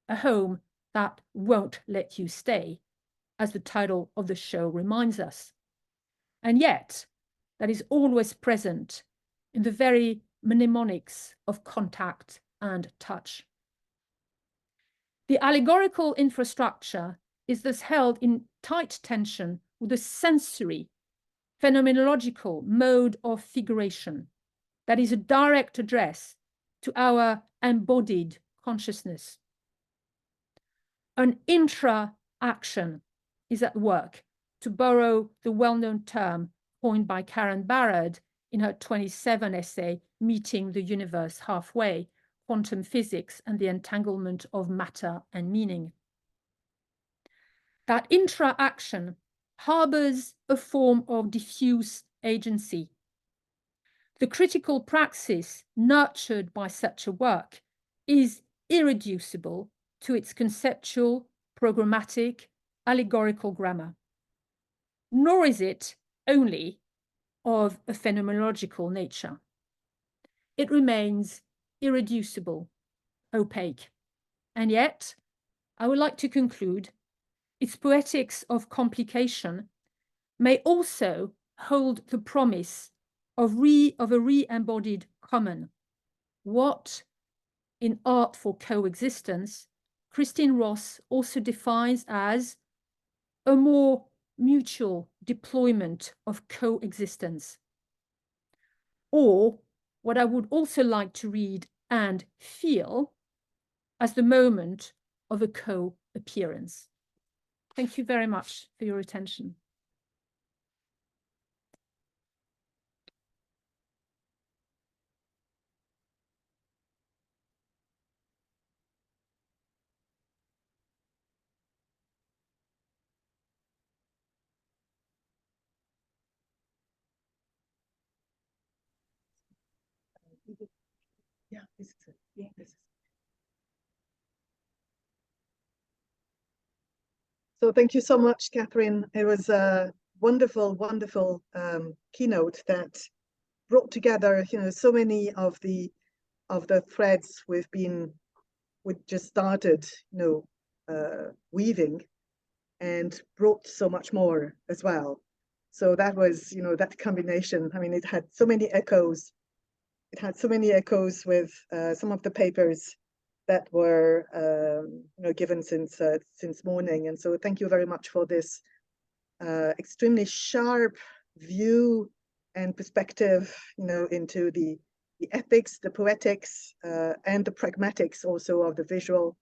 a home that won't let you stay, as the title of the show reminds us. And yet, that is always present in the very mnemonics of contact and touch. The allegorical infrastructure is thus held in tight tension with the sensory, phenomenological mode of figuration that is a direct address to our embodied consciousness. An intra-action is at work, to borrow the well-known term coined by Karen Barad in her 27 essay, Meeting the Universe Halfway, Quantum Physics and the Entanglement of Matter and Meaning. That intra-action harbors a form of diffuse agency. The critical praxis nurtured by such a work is irreducible to its conceptual, programmatic, allegorical grammar. Nor is it only of a phenomenological nature. It remains irreducible, opaque. And yet, I would like to conclude, its poetics of complication may also hold the promise of a re-embodied common, what, in Art for Coexistence, Christine Ross also defines as a more mutual deployment of coexistence. Or what I would also like to read and feel as the moment of a co-appearance. Thank you very much for your attention. Yeah, this is it. Yeah, this is it. So thank you so much, Catherine. It was a wonderful, wonderful keynote that brought together, so many of the threads we just started, weaving, and brought so much more as well. So that was, that combination. I mean, it had so many echoes. It had so many echoes with some of the papers that were given since morning. And so thank you very much for this extremely sharp view and perspective, into the ethics, the poetics, and the pragmatics also of the visual,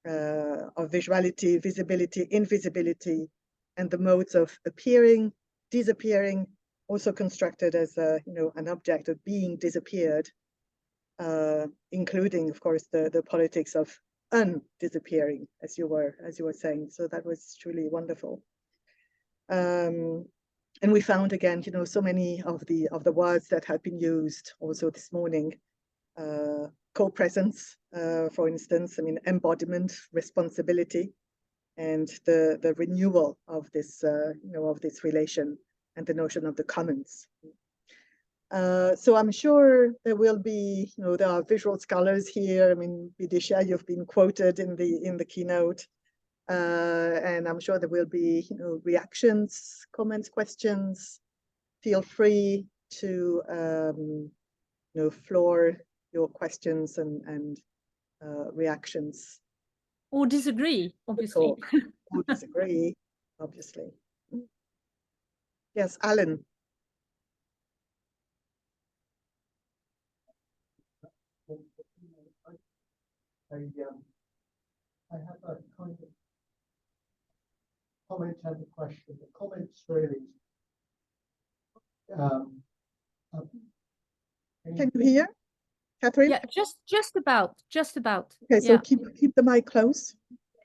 of visuality, visibility, invisibility, and the modes of appearing, disappearing, also constructed as an object of being disappeared, including, of course, the politics of undisappearing, as you were saying. So that was truly wonderful. And we found again, so many of the words that had been used also this morning. Co-presence, for instance, I mean, embodiment, responsibility, and the renewal of this, of this relation and the notion of the commons. So I'm sure there will be, there are visual scholars here. I mean, Bidisha, you've been quoted in the keynote, and I'm sure there will be, reactions, comments, questions. Feel free to, floor your questions and reactions. Or disagree, obviously. Or disagree, obviously. Yes, Alan. I have a kind of comment and a question. The comment's really. Can you hear, Catherine? Yeah, just about. Okay, so yeah. keep the mic close.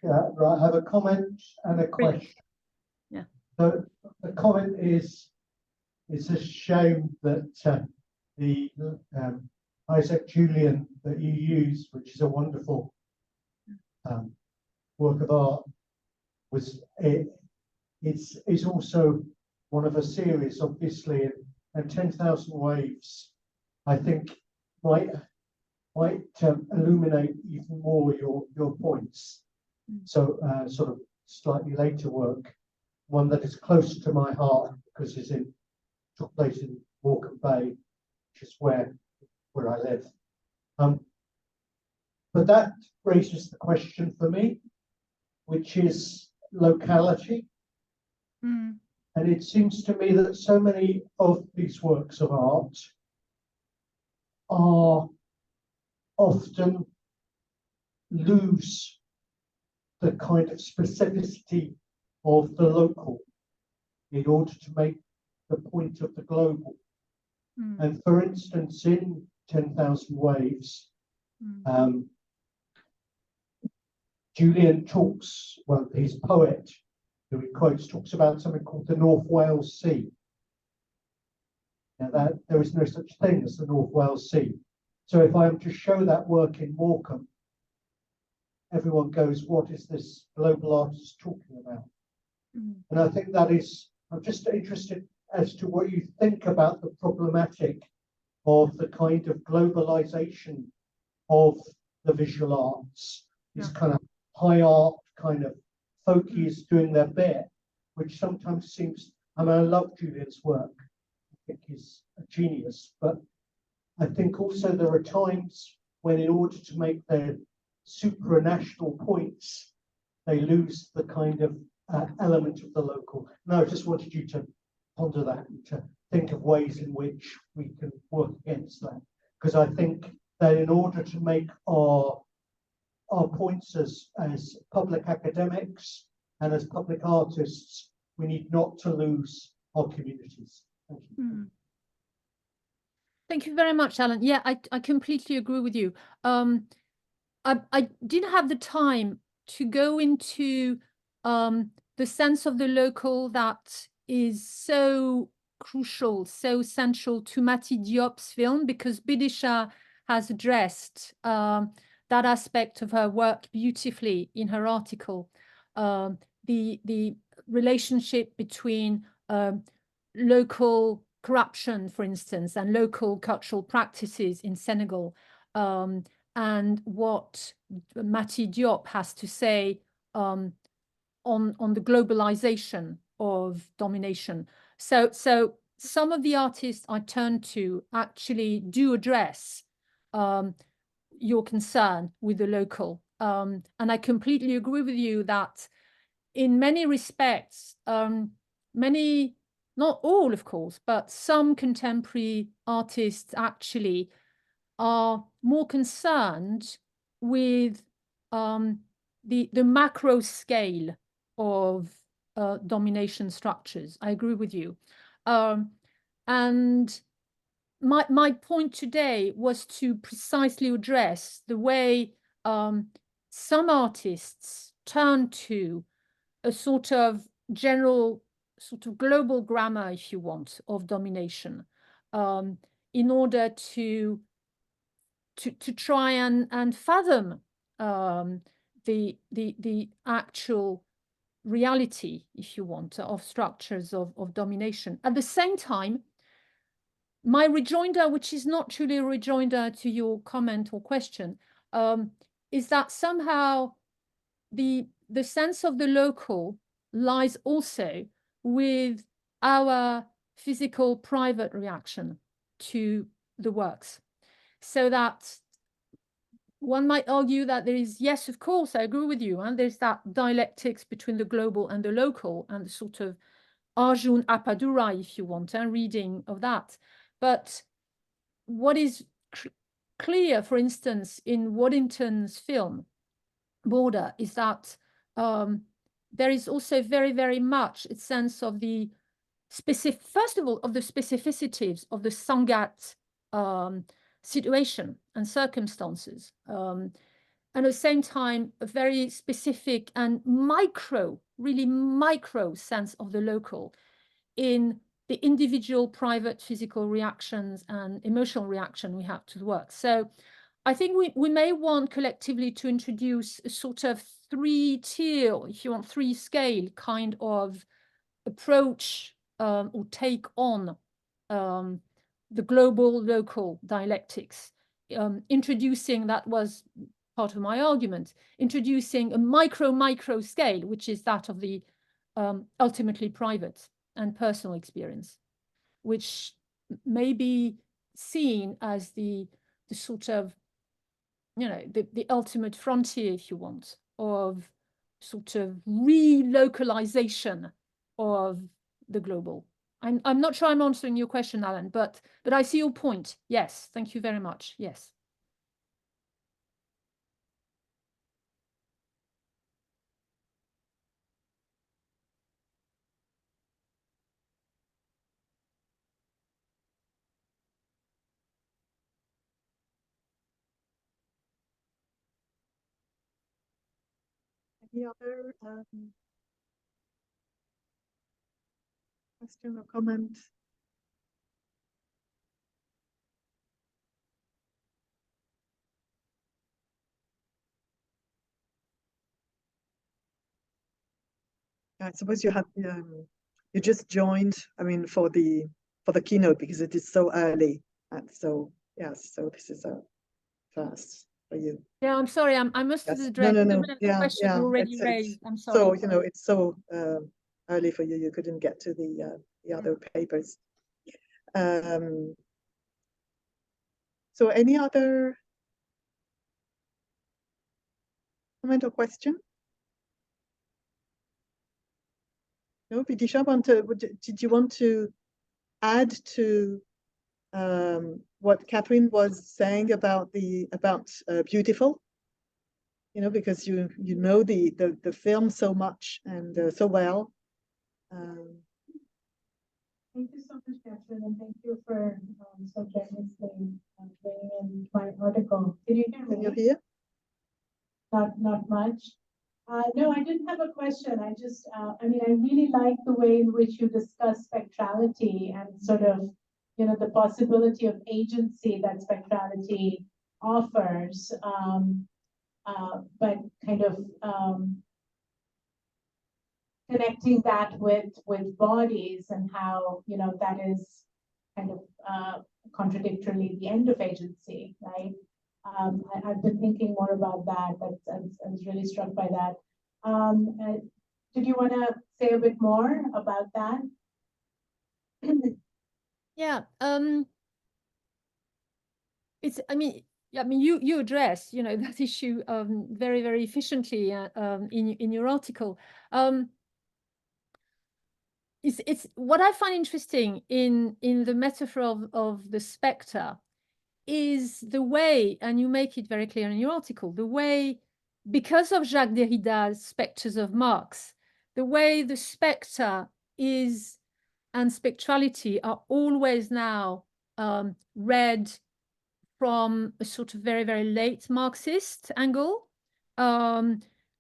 Yeah, right. I have a comment and a question. Yeah. So the comment is, it's a shame that the Isaac Julian that you use, which is a wonderful work of art, it's also one of a series, obviously, and 10,000 Waves, I think, might might illuminate even more your points. So sort of slightly later work, one that is close to my heart because took place in Morecambe Bay, which is where I live. But that raises the question for me, which is locality. Mm. And it seems to me that so many of these works of art are often lose the kind of specificity of the local in order to make the point of the global. Mm. And for instance, in 10,000 Waves, Julian talks, well, his poet, who he quotes, talks about something called the North Wales Sea. Now, that there is no such thing as the North Wales Sea. So if I am to show that work in Morecambe, everyone goes, what is this global artist talking about? And I think that is, I'm just interested as to what you think about the problematic of the kind of globalization of the visual arts, this kind of high art, kind of folkies doing their bit, which sometimes seems, I mean, I love Julian's work. I think he's a genius, but I think also there are times when in order to make their supranational points, they lose the kind of element of the local. And I just wanted you to ponder that and to think of ways in which we can work against that. Because I think that in order to make our points as public academics and as public artists, we need not to lose our communities. Thank you. Thank you very much, Alan. Yeah, I completely agree with you. I didn't have the time to go into the sense of the local that is so crucial, so central to Mati Diop's film, because Bidisha has addressed that aspect of her work beautifully in her article. The relationship between local corruption, for instance, and local cultural practices in Senegal, and what Mati Diop has to say on the globalization of domination. So some of the artists I turn to actually do address your concern with the local. And I completely agree with you that in many respects, many, not all, of course, but some contemporary artists actually are more concerned with the macro scale of domination structures. I agree with you. And my point today was to precisely address the way some artists turn to a sort of general, sort of global grammar, if you want, of domination, in order to try and fathom the actual reality, if you want, of structures of domination. At the same time, my rejoinder, which is not truly a rejoinder to your comment or question, is that somehow the sense of the local lies also with our physical private reaction to the works. So that one might argue that there is, yes, of course, I agree with you, and there's that dialectics between the global and the local, and the sort of Arjun Appadura, if you want, and reading of that. But what is clear, for instance, in Waddington's film, Border, is that there is also very, very much a sense of the first of all, of the specificities of the Sangat situation and circumstances. And at the same time, a very specific and really micro sense of the local in the individual private physical reactions and emotional reaction we have to the work. So I think we may want collectively to introduce a sort of 3-tier, if you want, 3-scale kind of approach or take on the global local dialectics introducing, that was part of my argument, introducing a micro scale, which is that of the ultimately private and personal experience, which may be seen as the sort of, you know, the ultimate frontier, if you want, of sort of relocalization of the global. I'm not sure I'm answering your question, Alan, but I see your point. Yes, thank you very much. Yes. Any other question or comment? I suppose you had you just joined, I mean, for the keynote, because it is so early, and so yes, so this is a first for you. Yeah, I'm sorry, I must have Yes. addressed No. the Yeah, question you already raised. I'm sorry. So, you know, it's so early for you, you couldn't get to the other papers. So any other comment or question? No, Bidisha, did you want to add to what Catherine was saying about Beautiful? You know, because you know the film so much and so well. Thank you so much, Catherine, and thank you for so generously bringing in my article. Can you hear me? Can you hear? Not much. No, I didn't have a question. I just, I mean, I really like the way in which you discuss spectrality and sort of, you know, the possibility of agency that spectrality offers, but kind of connecting that with bodies and how, you know, that is kind of contradictorily the end of agency, right? I've been thinking more about that. I was really struck by that. Did you want to say a bit more about that? Yeah. It's, I mean, you address, you know, that issue very, very efficiently in your article. It's what I find interesting in the metaphor of the spectre is the way, and you make it very clear in your article, the way, because of Jacques Derrida's Spectres of Marx, the way the spectre is and spectrality are always now read from a sort of very, very late Marxist angle,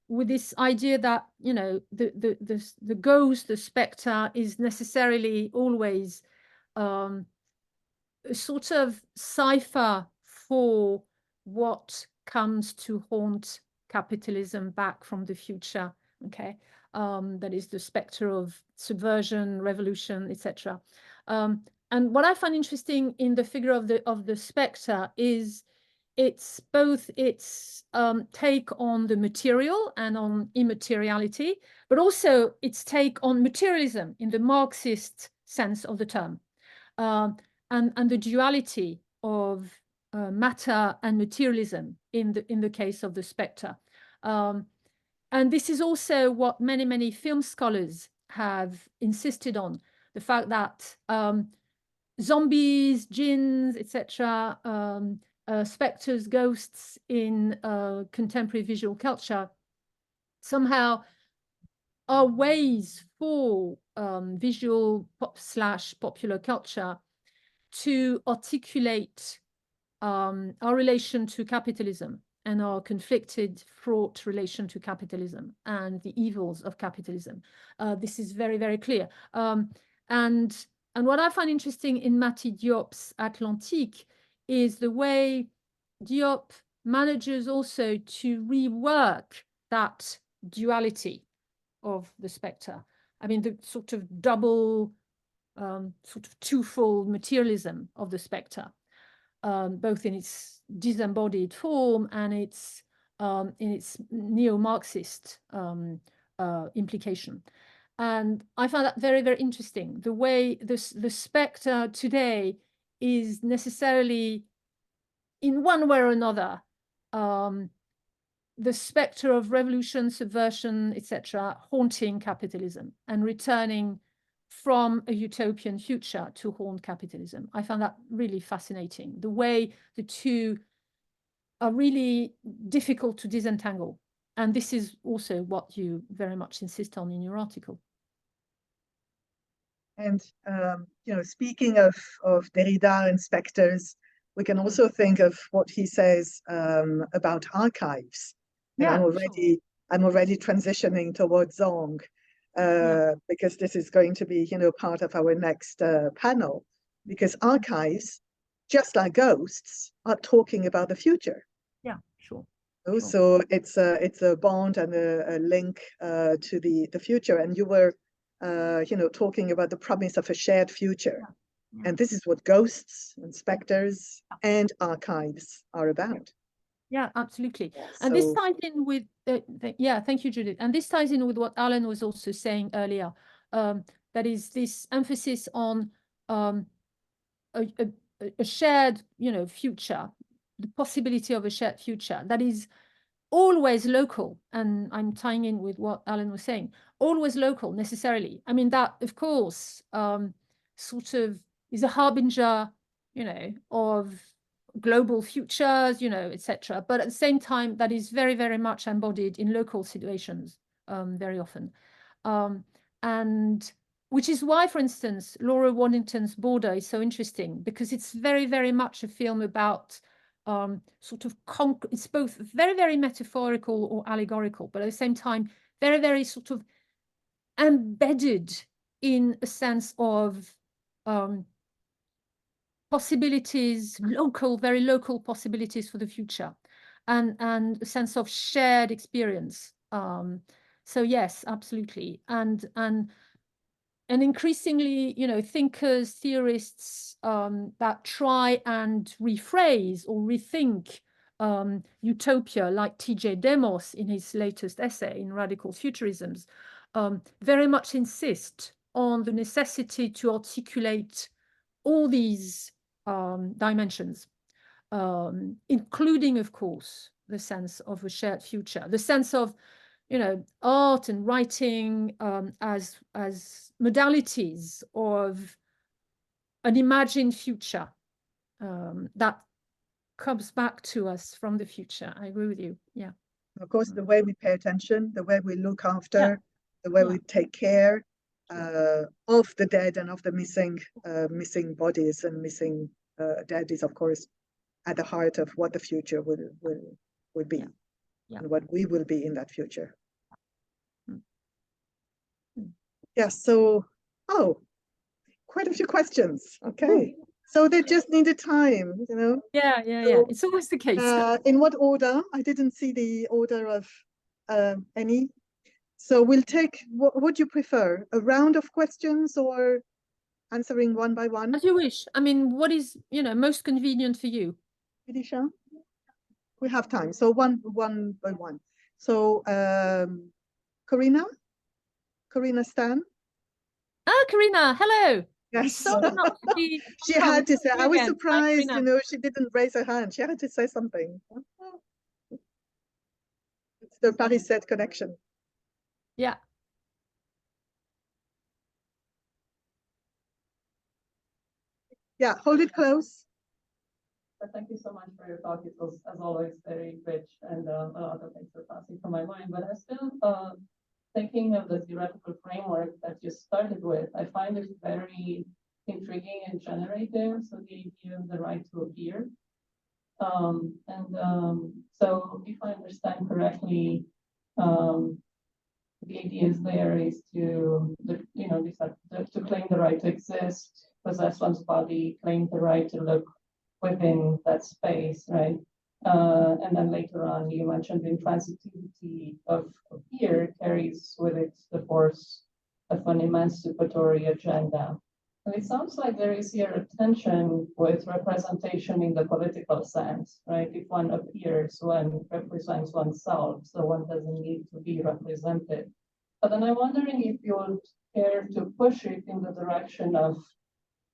with this idea that, you know, the ghost, the spectre is necessarily always a sort of cipher for what comes to haunt capitalism back from the future. Okay, that is the spectre of subversion, revolution, etc. And what I find interesting in the figure of the spectre is it's both its take on the material and on immateriality, but also its take on materialism in the Marxist sense of the term, and the duality of matter and materialism in the case of the spectre. And this is also what many film scholars have insisted on, the fact that zombies, jinns, etc., specters, ghosts in contemporary visual culture somehow are ways for visual /popular culture to articulate our relation to capitalism and our conflicted, fraught relation to capitalism and the evils of capitalism. This is very, very clear. And what I find interesting in Mati Diop's Atlantique is the way Diop manages also to rework that duality of the spectre. I mean, the sort of double, sort of twofold materialism of the spectre. both in its disembodied form and its in its neo-Marxist implication. And I find that very, very interesting. The way the spectre today is necessarily, in one way or another, the spectre of revolution, subversion, etc., haunting capitalism and returning from a utopian future to haunt capitalism. I found that really fascinating, the way the two are really difficult to disentangle. And this is also what you very much insist on in your article. And speaking of Derrida and specters, we can also think of what he says about archives. And Yeah, I'm already transitioning towards Zong, because this is going to be part of our next panel. Because archives, just like ghosts, are talking about the future. Yeah, sure. So it's a bond and a link to the future. And you were talking about the promise of a shared future. Yeah. And this is what ghosts and specters and archives are about. Yeah, absolutely. And this ties in with, thank you, Judith. And this ties in with what Alan was also saying earlier. That is this emphasis on a shared, future, the possibility of a shared future that is always local. And I'm tying in with what Alan was saying, always local necessarily. I mean, that, of course, sort of is a harbinger, of global futures, etc. But at the same time, that is very, very much embodied in local situations very often. And which is why, for instance, Laura Waddington's Border is so interesting, because it's very, very much a film about sort of, it's both very, very metaphorical or allegorical, but at the same time, very, very sort of embedded in a sense of possibilities, very local possibilities for the future, and a sense of shared experience. So yes, absolutely. And increasingly, thinkers, theorists that try and rephrase or rethink utopia, like T.J. Demos in his latest essay in Radical Futurisms, very much insist on the necessity to articulate all these dimensions, including, of course, the sense of a shared future, the sense of, art and writing as modalities of an imagined future that comes back to us from the future. I agree with you. Yeah. Of course, the way we pay attention, the way we look after, the way we take care of the dead and of the missing bodies and missing dead is, of course, at the heart of what the future will be, and what we will be in that future. Yeah, so, quite a few questions. Okay. So they just needed time, Yeah. So, it's always the case. In what order? I didn't see the order of any. So we'll take, what would you prefer? A round of questions or answering one by one? As you wish. I mean, what is, most convenient for you? Bidisha? We have time. So one by one. So Karina Stan? Ah, Karina, hello. Yes. So not to be She had to say, I was again. surprised, Hi, she didn't raise her hand. She had to say something. It's the Paris-Sète connection. Yeah. Yeah, hold it close. Thank you so much for your talk. It was, as always, very rich, and a lot of things were passing through my mind. But I'm still thinking of the theoretical framework that you started with. I find it very intriguing and generative. So the idea of the right to appear. So if I understand correctly, the idea is there is to claim the right to exist, possess one's body, claim the right to look within that space, right? And then later on, you mentioned the intransitivity of fear carries with it the force of an emancipatory agenda. And it sounds like there is here a tension with representation in the political sense, right? If one appears, one represents oneself, so one doesn't need to be represented. But then I'm wondering if you would care to push it in the direction of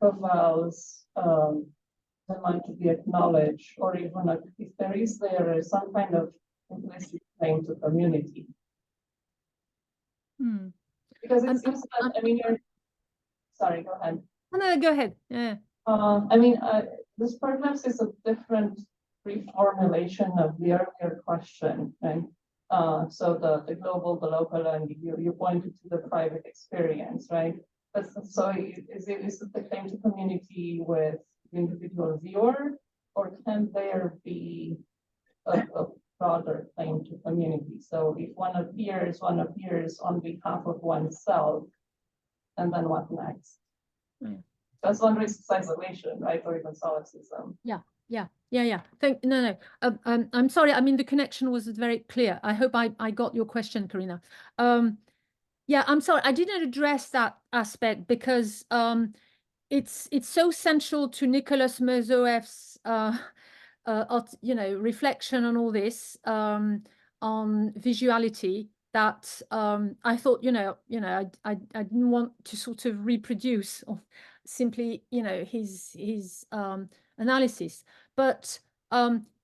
profiles demand to be acknowledged, or even if there is some kind of implicit claim to community. Because it seems that, I mean, sorry, go ahead. No, go ahead. Yeah. I mean, this perhaps is a different reformulation of the earlier question, right? So the global, the local, and you pointed to the private experience, right? But so is it the claim to community with the individual viewer, or can there be a broader claim to community? So if one appears on behalf of oneself, and then what next? That's one risk isolation, right? Or even solipsism. Yeah. No. I'm sorry. I mean, the connection was very clear. I hope I got your question, Karina. Yeah, I'm sorry. I didn't address that aspect because it's so central to Nicolas Mezoev's reflection on all this on visuality that I thought I didn't want to sort of reproduce or simply his analysis, but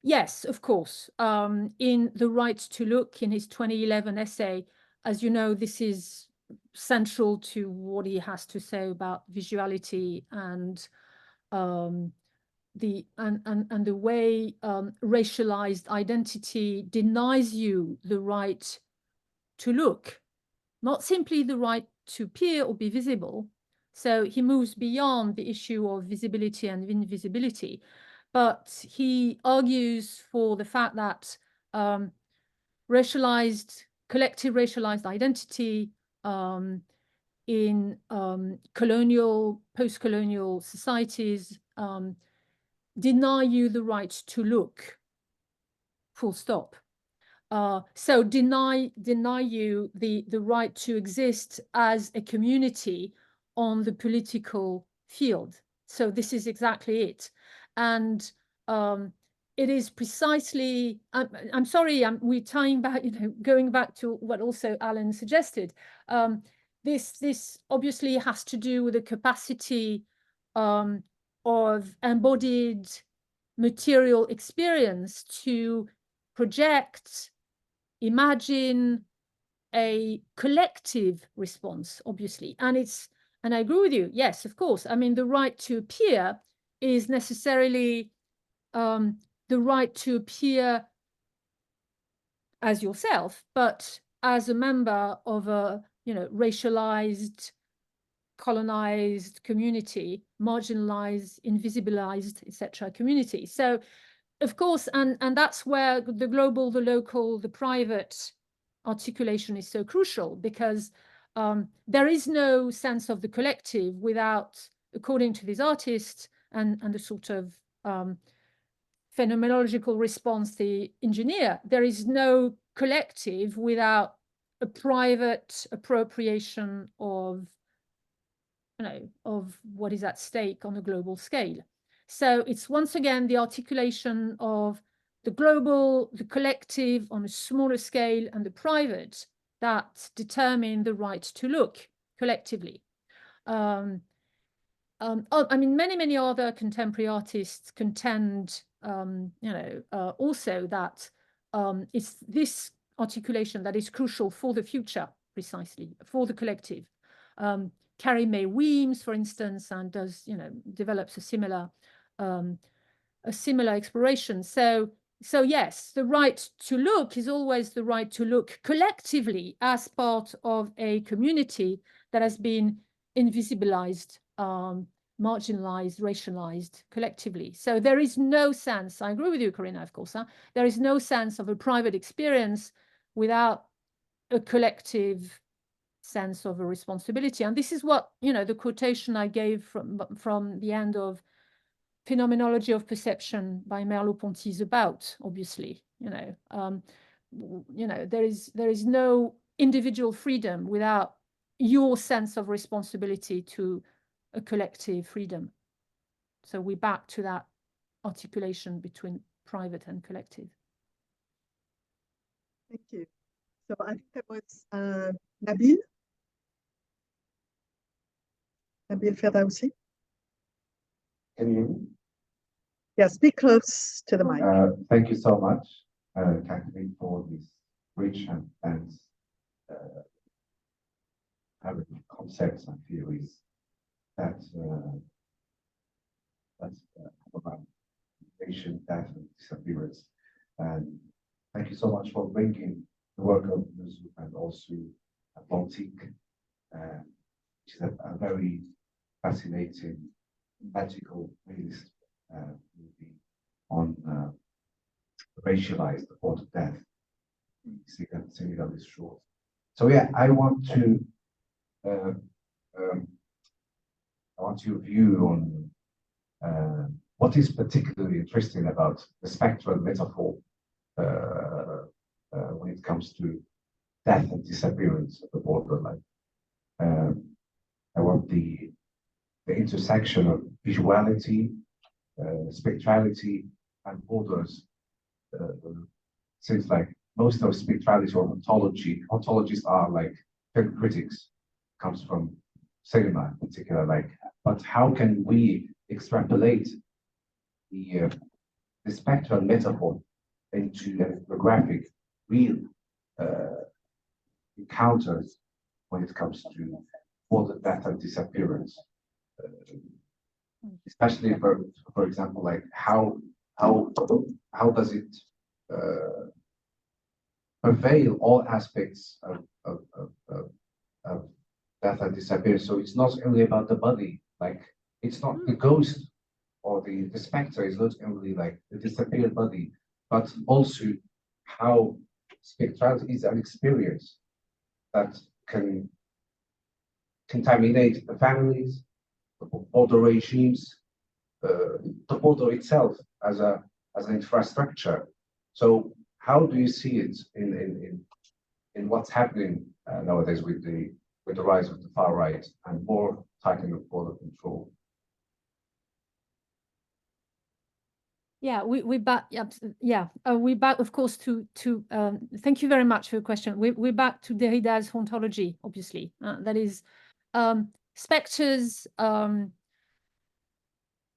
yes, of course, in The Right to Look, in his 2011 essay, as you know, this is central to what he has to say about visuality and the way racialized identity denies you the right to look, not simply the right to appear or be visible. So he moves beyond the issue of visibility and invisibility, but he argues for the fact that collective racialized identity in colonial, post-colonial societies deny you the right to look, full stop. So deny you the right to exist as a community on the political field. So this is exactly it. And it is precisely, I'm sorry, we're tying back, going back to what also Alan suggested. This obviously has to do with the capacity of embodied material experience to project, imagine a collective response, obviously. And I agree with you, yes, of course. I mean, the right to appear is necessarily the right to appear as yourself, but as a member of a racialized, colonized community, marginalized, invisibilized, etc. community. So, of course, and that's where the global, the local, the private articulation is so crucial, because there is no sense of the collective without, according to these artists and the sort of phenomenological response they engineer, there is no collective without a private appropriation of what is at stake on a global scale. So it's once again the articulation of the global, the collective on a smaller scale, and the private that determine the right to look collectively. I mean, many other contemporary artists contend, also that it's this articulation that is crucial for the future, precisely for the collective. Carrie Mae Weems, for instance, and develops a similar exploration. So yes, the right to look is always the right to look collectively as part of a community that has been invisibilized, marginalized, racialized collectively. So there is no sense, I agree with you, Karina, of course, there is no sense of a private experience without a collective sense of a responsibility. And this is what, the quotation I gave from the end of Phenomenology of Perception by Merleau-Ponty is about, obviously. There is no individual freedom without your sense of responsibility to a collective freedom. So we're back to that articulation between private and collective. Thank you. So I think that was Nabil. Nabil Ferdowsi. Can you hear me? Yeah, speak close to the mic. Thank you so much, Kathleen, for this rich and dense concepts and theories that about patient death and disappearance. And thank you so much for bringing the work of Mizu and also Baltic, which is a very fascinating, magical realist movie on racialized thought of death. Senegal is short. So yeah, I want your view on what is particularly interesting about the spectral metaphor when it comes to death and disappearance of the borderline. I want the intersection of visuality, spectrality, and borders. Seems like most of spectrality or ontologies are like film critics, comes from cinema in particular. Like, but how can we extrapolate the spectral metaphor into ethnographic real encounters when it comes to border death and disappearance? Especially for example, like how does it pervade all aspects of death and disappearance? So it's not only about the body, like it's not the ghost or the spectre is not only like the disappeared body, but also how spectrality is an experience that can contaminate the families, the border regimes, the border itself as an infrastructure. So how do you see it in what's happening nowadays with the rise of the far right and more tightening of border control? Yeah, we back. Yeah, we back, of course, to. Thank you very much for your question. We're back to Derrida's ontology, obviously. That is, specters.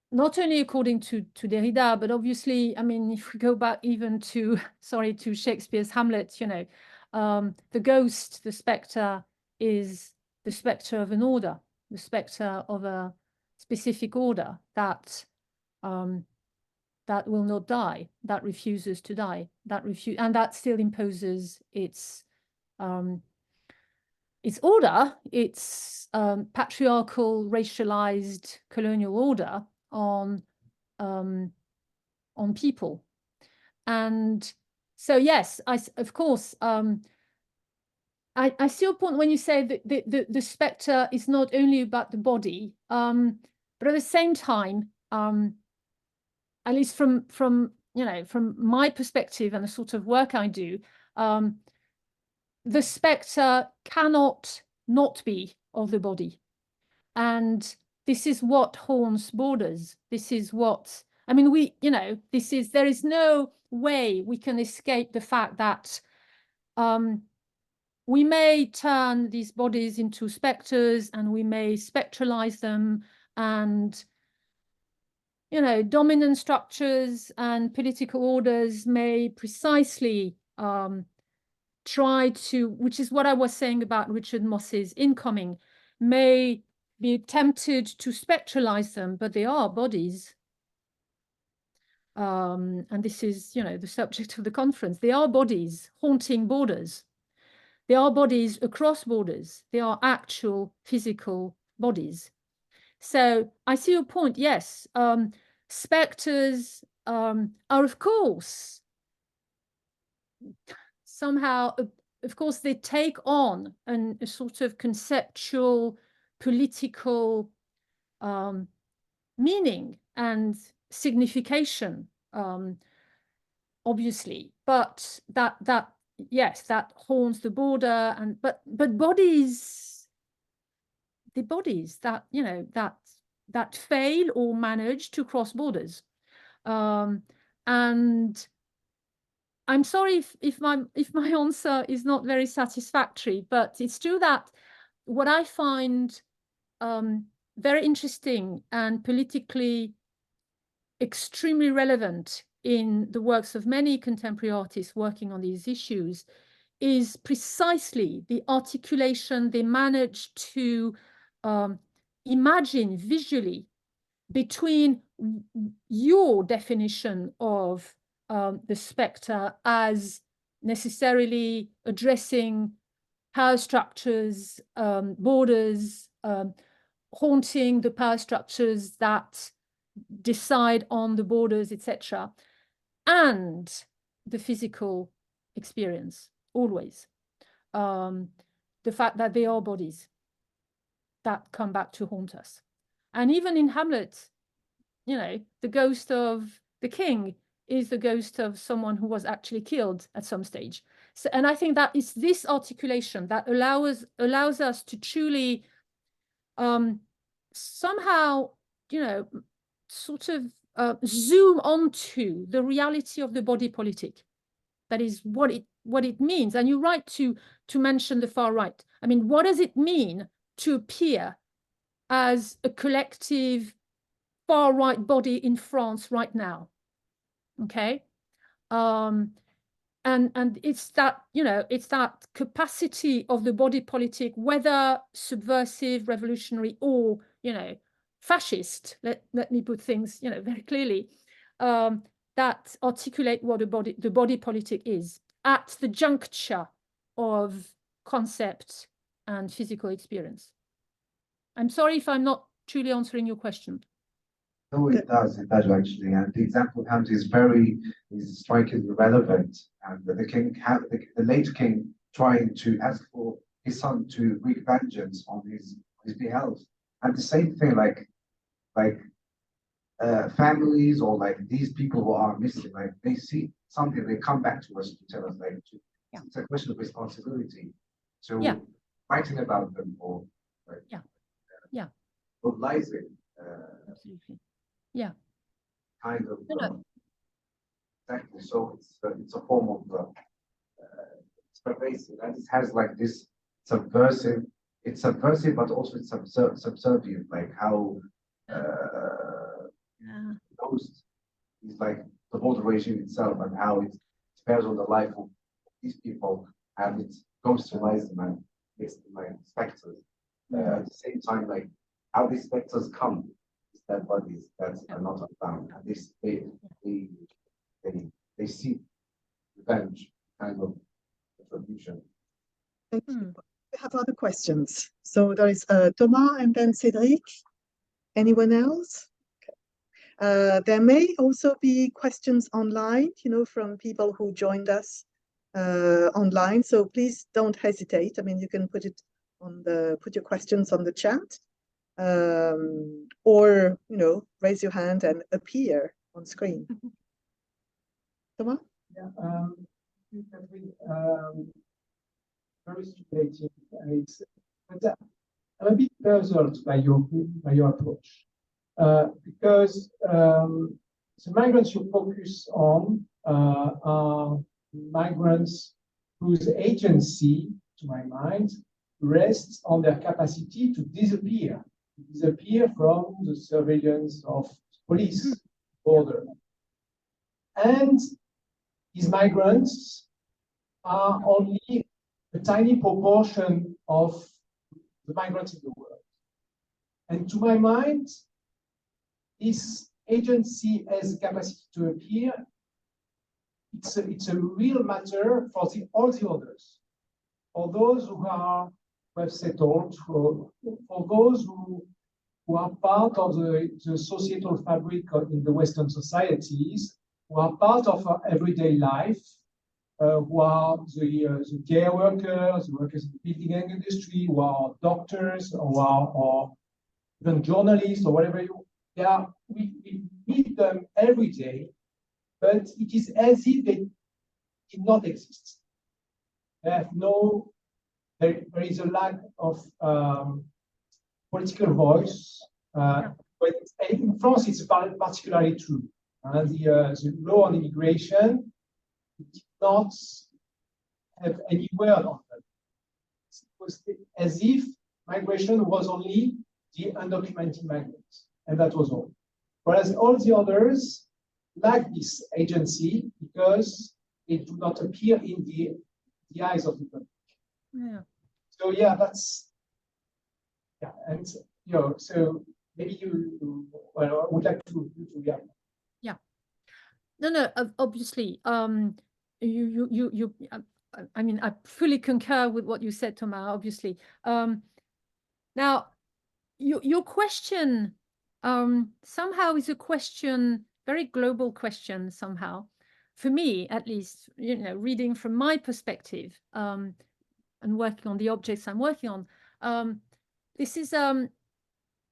Not only according to Derrida, but obviously, I mean, if we go back even to, to Shakespeare's Hamlet, you know, the ghost, the spectre, is the spectre of an order, the spectre of a specific order that that will not die, that refuses to die, and that still imposes its order, its patriarchal, racialized, colonial order on people. And so yes, of course I see your point when you say that the spectre is not only about the body, but at the same time, at least from my perspective and the sort of work I do, the spectre cannot not be of the body. And this is what haunts borders. This is what, I mean, there is no way we can escape the fact that we may turn these bodies into specters and we may spectralize them, and dominant structures and political orders may precisely try to, which is what I was saying about Richard Moss's Incoming, may be tempted to spectralize them, but they are bodies. And this is, the subject of the conference. They are bodies haunting borders. They are bodies across borders. They are actual physical bodies. So I see your point. Yes, specters are, of course, somehow, of course, they take on a sort of conceptual, political meaning and signification, obviously. But that yes, that haunts the border, and but bodies. The bodies that that that fail or manage to cross borders. And I'm sorry if my answer is not very satisfactory, but it's true that what I find very interesting and politically extremely relevant in the works of many contemporary artists working on these issues is precisely the articulation they manage to imagine visually between your definition of the spectre as necessarily addressing power structures, borders, haunting the power structures that decide on the borders, etc., and the physical experience, always. The fact that they are bodies that come back to haunt us. And even in Hamlet, you know, the ghost of the king is the ghost of someone who was actually killed at some stage. So, and I think that it's this articulation that allows us to truly somehow, you know, sort of zoom onto the reality of the body politic. That is what it means. And you're right to mention the far right. I mean, what does it mean to appear as a collective far right body in France right now? Okay. And it's that, you know, it's that capacity of the body politic, whether subversive, revolutionary, or, you know, fascist, let me put things, you know, very clearly, that articulate what the body politic is at the juncture of concept and physical experience. I'm sorry if I'm not truly answering your question. No, it does actually. And the example of Hamlet is strikingly relevant. And the late king trying to ask for his son to wreak vengeance on his behalf. And the same thing, like families or like these people who are missing, like they see something, they come back to us to tell us, like, it's a question of responsibility. So writing about them or mobilizing. Absolutely. Yeah. Kind of. Exactly. So it's a form of it's pervasive, and it has like this subversive. It's subversive, but also it's subservient. Like how ghost is like the whole regime itself, and how it bears on the life of these people, and it ghostlies them and makes them like specters. At the same time, like how these specters come. Dead bodies that are not found, and they seek revenge, kind of retribution. Thank you. We have other questions. So there is Thomas and then Cédric. Anyone else? Okay. There may also be questions online, you know, from people who joined us online. So please don't hesitate. I mean, you can put your questions on the chat. Or, you know, raise your hand and appear on screen. Thomas? Yeah, very stimulating. I'm a bit puzzled by your approach because the migrants you focus on are migrants whose agency, to my mind, rests on their capacity to disappear from the surveillance of police border. And these migrants are only a tiny proportion of the migrants in the world. And to my mind, this agency has the capacity to appear. It's a real matter for all the others, for those who have settled, for those who are part of the societal fabric in the Western societies, who are part of our everyday life, who are the care workers, the workers in the building industry, who are doctors, or even journalists, or whatever we meet them every day, but it is as if they did not exist. They have there is a lack of political voice, but in France, it's particularly true. The law on immigration did not have any word on that. It was as if migration was only the undocumented migrants, and that was all. Whereas all the others lack this agency because they do not appear in the eyes of the public. Yeah. So yeah, that's and so maybe you well, I would like to react. Yeah. No, obviously, you I mean, I fully concur with what you said, Thomas, obviously. Now, your question somehow is a question, very global question somehow, for me at least, reading from my perspective and working on the objects I'm working on. This is a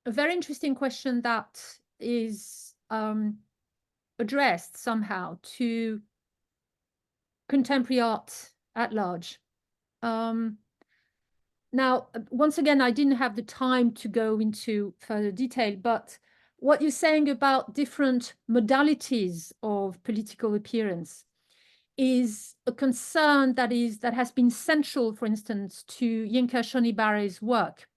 very interesting question that is addressed somehow to contemporary art at large. Now, once again, I didn't have the time to go into further detail, but what you're saying about different modalities of political appearance is a concern that has been central, for instance, to Yinka Shonibare's work.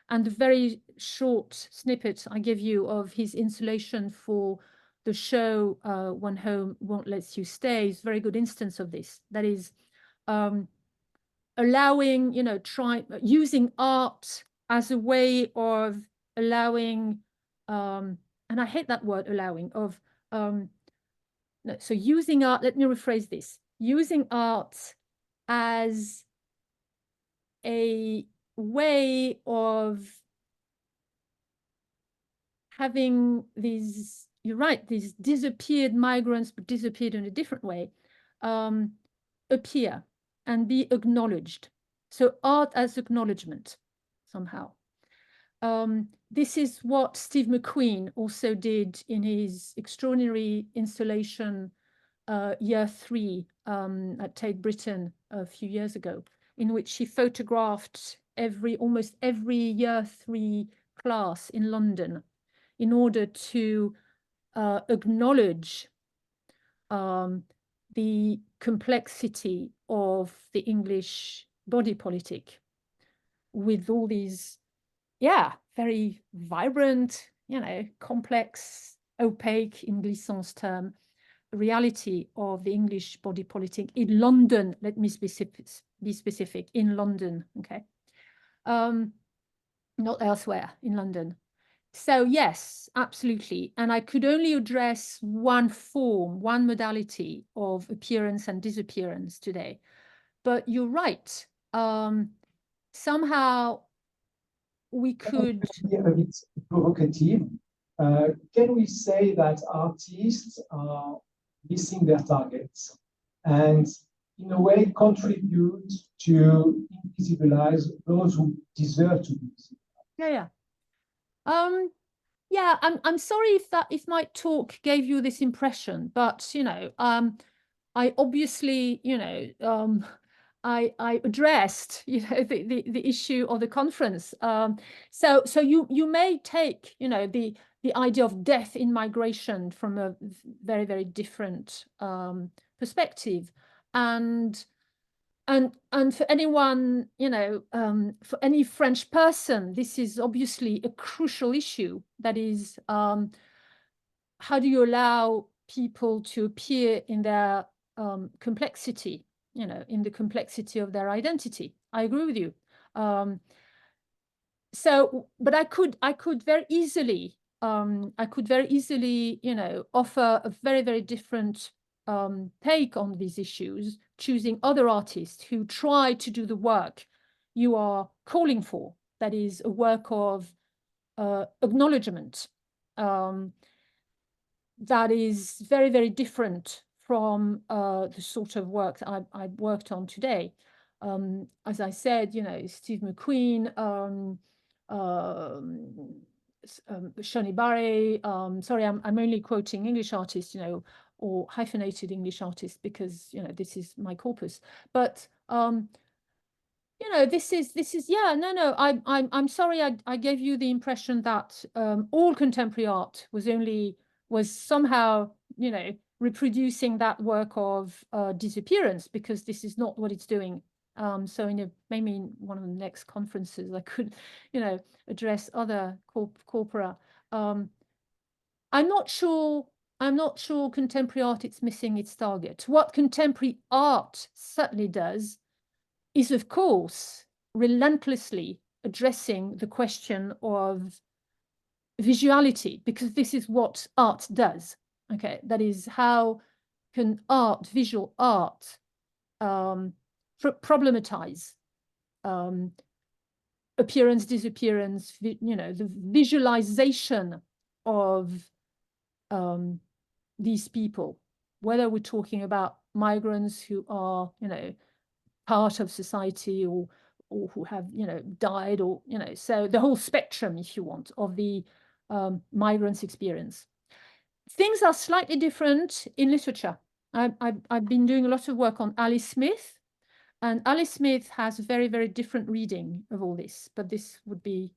And the very short snippet I give you of his installation for the show One Home Won't Let You Stay is a very good instance of this. That is allowing, using art as a way of allowing, and I hate that word, allowing, of, no, so using art, let me rephrase this, using art as a way of having these, you're right, these disappeared migrants, but disappeared in a different way, appear and be acknowledged. So art as acknowledgement somehow. This is what Steve McQueen also did in his extraordinary installation Year 3 at Tate Britain a few years ago, in which he photographed almost every Year 3 class in London in order to acknowledge the complexity of the English body politic with all these, very vibrant, complex, opaque, in Glissant's term, reality of the English body politic in London. Let me be specific, in London, okay? Not elsewhere, in London. So yes, absolutely. And I could only address one form, one modality of appearance and disappearance today. But you're right. Somehow we could be a bit provocative. Can we say that artists are missing their targets and in a way contribute to invisibilize those who deserve to be visible? Yeah, I'm sorry if my talk gave you this impression, but I obviously, I addressed, the issue of the conference. So you may take, the idea of death in migration from a very, very different perspective, and for anyone, for any French person, this is obviously a crucial issue. That is, how do you allow people to appear in their complexity, in the complexity of their identity? I agree with you. So, but I could very easily, offer a very, very different take on these issues, choosing other artists who try to do the work you are calling for. That is a work of acknowledgement that is very, very different from the sort of work that I worked on today. As I said, Steve McQueen, Shonibare, sorry, I'm only quoting English artists, or hyphenated English artists, because, this is my corpus. But, you know, this is yeah, no, I'm sorry I gave you the impression that all contemporary art was somehow, you know, reproducing that work of disappearance, because this is not what it's doing. So maybe in one of the next conferences I could, you know, address other corpora. I'm not sure contemporary art is missing its target. What contemporary art certainly does is, of course, relentlessly addressing the question of visuality, because this is what art does. Okay, that is, how can visual art, problematize appearance, disappearance, you know, the visualization of these people, whether we're talking about migrants who are, you know, part of society, or who have, you know, died, or, you know, so the whole spectrum, if you want, of the migrants' experience. Things are slightly different in literature. I've been doing a lot of work on Alice Smith, and Alice Smith has a very, very different reading of all this, but this would be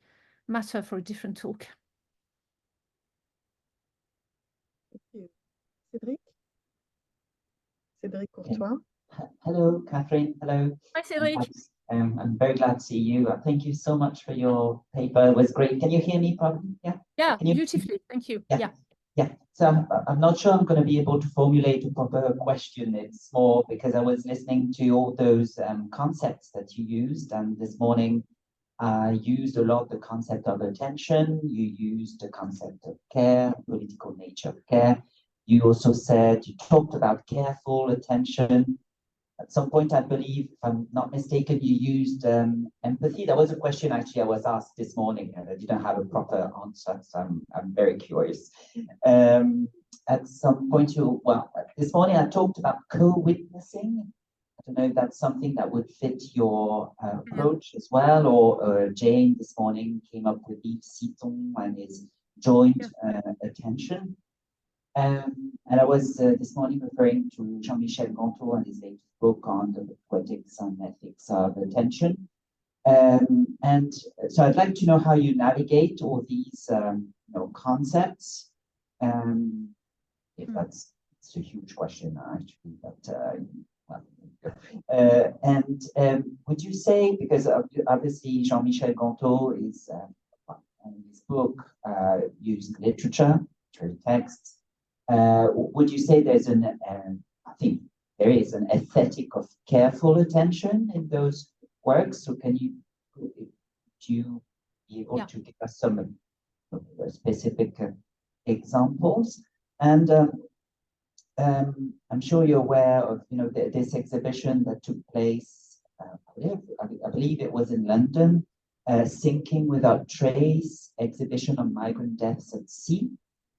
matter for a different talk. Thank you. Cédric? Cédric Courtois. Hello, Catherine. Hello. Hi, Cédric. I'm very glad to see you. Thank you so much for your paper. It was great. Can you hear me properly? Yeah. Yeah, beautifully. Thank you. Yeah. Yeah. So I'm not sure I'm going to be able to formulate a proper question. It's more because I was listening to all those concepts that you used, and this morning I used a lot the concept of attention. You used the concept of care, political nature of care. You also said, you talked about careful attention. At some point, I believe, if I'm not mistaken, you used empathy. That was a question actually I was asked this morning, and I didn't have a proper answer, so I'm very curious. At some point, this morning I talked about co-witnessing. I don't know if that's something that would fit your approach as well, or Jane this morning came up with Yves Citon and his joint attention. And I was this morning referring to Jean-Michel Ganteau and his latest book on the poetics and ethics of attention. And so I'd like to know how you navigate all these concepts. If that's a huge question, actually, but would you say, because obviously Jean-Michel Ganteau is in his book used literature, texts. Would you say there's I think there is an aesthetic of careful attention in those works? So would you be able to give us some specific examples? And I'm sure you're aware of, this exhibition that took place, I believe it was in London, Sinking Without Trace, exhibition on migrant deaths at sea.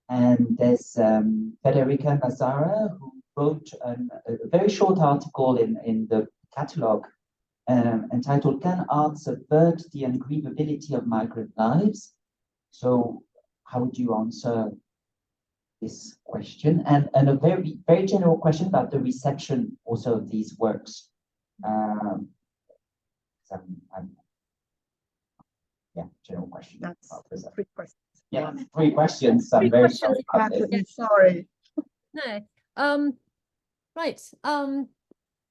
And there's Federica Mazzara, who wrote a very short article in the catalogue entitled, "Can Art Subvert the Ungrievability of Migrant Lives?" So how would you answer this question? And a very, very general question about the reception also of these works. General question. That's 3 questions. Yeah, 3 questions. I'm very sorry. Sorry. No. Right.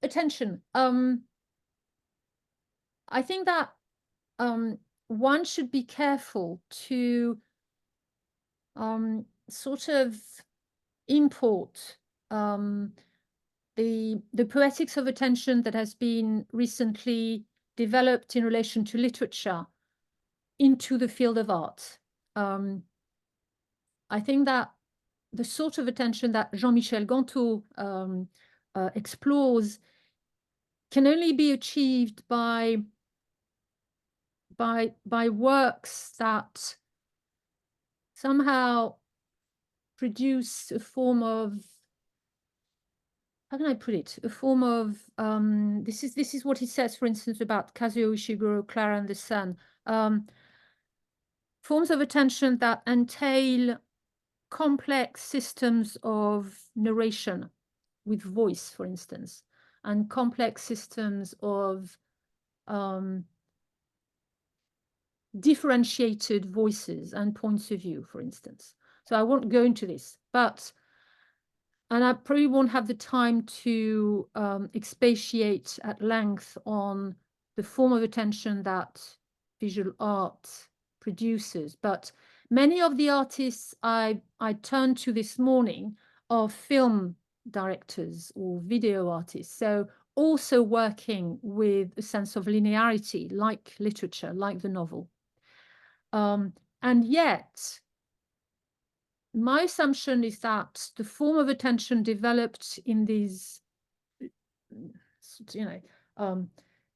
Attention. I think that one should be careful to sort of import the poetics of attention that has been recently developed in relation to literature into the field of art. I think that the sort of attention that Jean-Michel Ganteau explores can only be achieved by works that somehow produce a form of, how can I put it? A form of this is what he says, for instance, about Kazuo Ishiguro, Clara and the Sun. Forms of attention that entail complex systems of narration with voice, for instance, and complex systems of differentiated voices and points of view, for instance. So I won't go into this, and I probably won't have the time to expatiate at length on the form of attention that visual art produces. But many of the artists I turned to this morning are film directors or video artists. So also working with a sense of linearity, like literature, like the novel. And yet, my assumption is that the form of attention developed in these,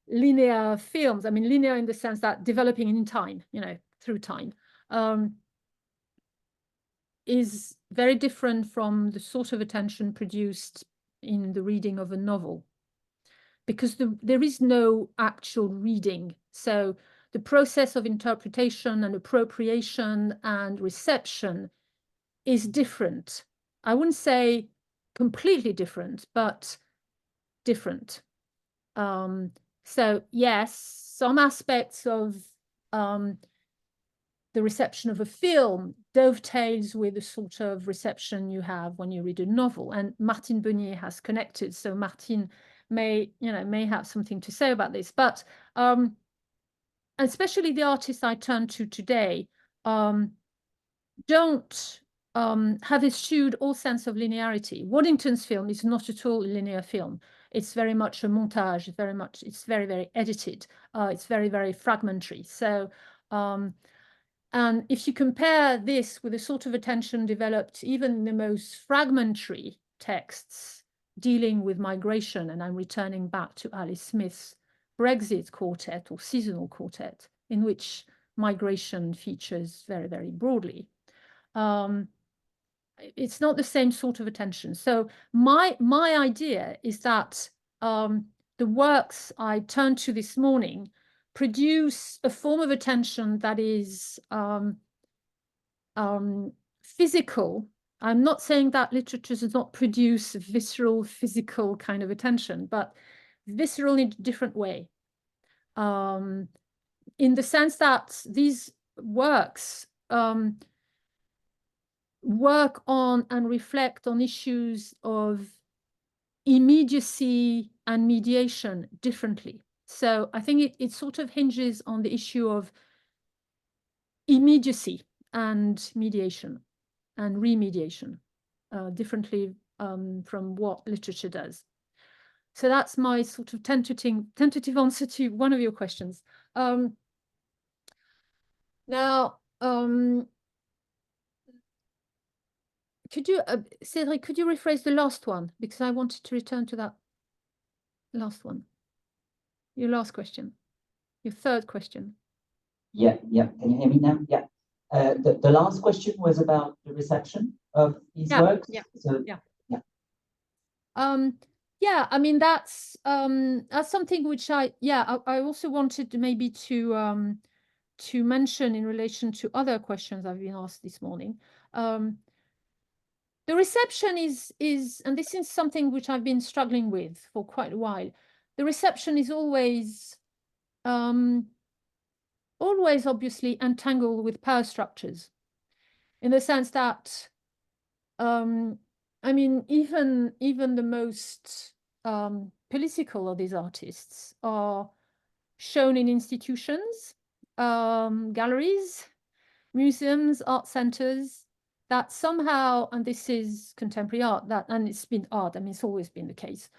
linear films, I mean, linear in the sense that developing in time, through time, is very different from the sort of attention produced in the reading of a novel, because there is no actual reading. So the process of interpretation and appropriation and reception is different. I wouldn't say completely different, but different. So yes, some aspects of the reception of a film dovetails with the sort of reception you have when you read a novel. And Martine Beunier has connected, so Martine may have something to say about this. But especially the artists I turn to today don't have eschewed all sense of linearity. Waddington's film is not at all a linear film. It's very much a montage. It's very, very edited. It's very, very fragmentary. So, and if you compare this with the sort of attention developed even in the most fragmentary texts dealing with migration, and I'm returning back to Alice Smith's Brexit quartet or seasonal quartet, in which migration features very, very broadly. It's not the same sort of attention. So my idea is that the works I turned to this morning produce a form of attention that is physical. I'm not saying that literature does not produce visceral, physical kind of attention, but visceral in a different way. In the sense that these works work on and reflect on issues of immediacy and mediation differently. So I think it sort of hinges on the issue of immediacy and mediation and remediation differently from what literature does. So that's my sort of tentative answer to one of your questions. Now, could you, Cédric, could you rephrase the last one? Because I wanted to return to that last one. Your last question, your third question. Yeah. Can you hear me now? Yeah. The last question was about the reception of these works. Yeah. So, yeah. Yeah. I mean, that's something which I also wanted maybe to mention in relation to other questions I've been asked this morning. The reception is, and this is something which I've been struggling with for quite a while. The reception is always obviously entangled with power structures, in the sense that, I mean, even the most political of these artists are shown in institutions, galleries, museums, art centers, that somehow, and this is contemporary art, and it's been art, I mean, it's always been the case,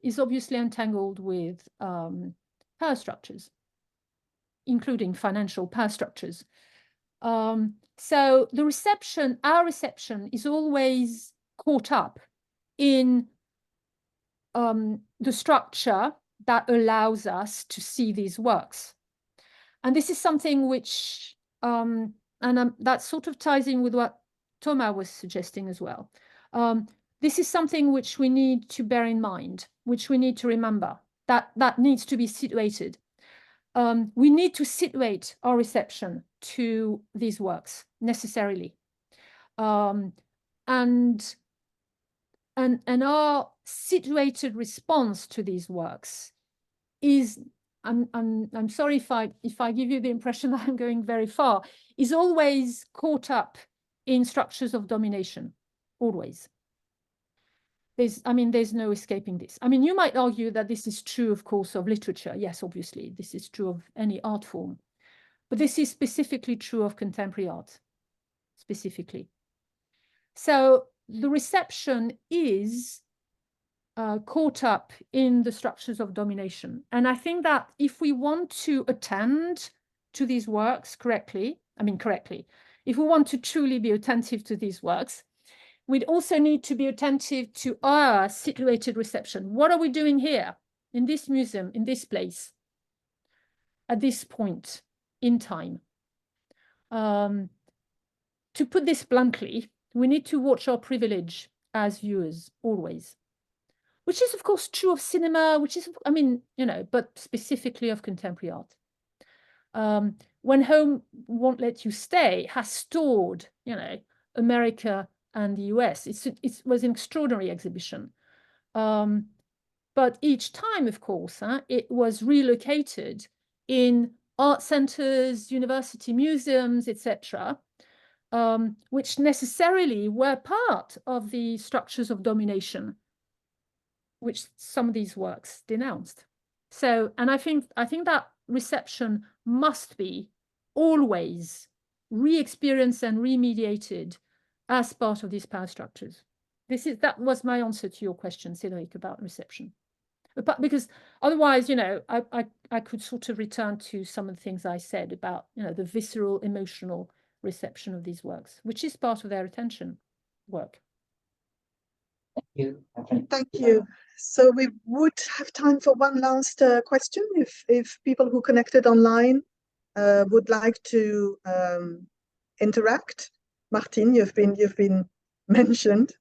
is obviously entangled with power structures, including financial power structures. So the reception, our reception, is always caught up in the structure that allows us to see these works. And this is something which, that sort of ties in with what Thomas was suggesting as well. This is something which we need to bear in mind, which we need to remember, that needs to be situated. We need to situate our reception to these works necessarily. And our situated response to these works is, I'm sorry if I give you the impression that I'm going very far, is always caught up in structures of domination, always. There's no escaping this. I mean, you might argue that this is true, of course, of literature. Yes, obviously, this is true of any art form. But this is specifically true of contemporary art, specifically. So the reception is caught up in the structures of domination. And I think that if we want to attend to these works correctly, if we want to truly be attentive to these works, we'd also need to be attentive to our situated reception. What are we doing here in this museum, in this place, at this point in time? To put this bluntly, we need to watch our privilege as viewers, always. Which is, of course, true of cinema, which is, but specifically of contemporary art. When Home Won't Let You Stay has stored, America and the US. It was an extraordinary exhibition. But each time, of course, it was relocated in art centers, university museums, etc., which necessarily were part of the structures of domination, which some of these works denounced. So, and I think that reception must be always re-experienced and remediated as part of these power structures. That was my answer to your question, Cédric, about reception. But because otherwise, I could sort of return to some of the things I said about, the visceral, emotional reception of these works, which is part of their attention work. Thank you, Catherine. Thank you. So we would have time for one last question, if people who connected online would like to interact. Martine, you've been mentioned.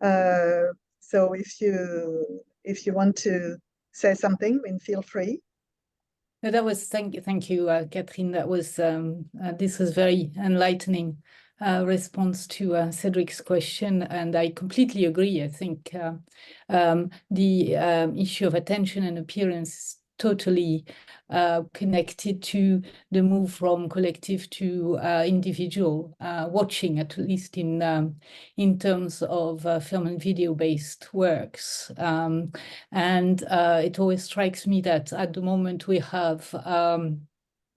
So if you want to say something, then feel free. No, that was thank you, Catherine. That was this was very enlightening response to Cédric's question, and I completely agree. I think the issue of attention and appearance is totally connected to the move from collective to individual watching, at least in terms of film and video based works. And it always strikes me that at the moment we have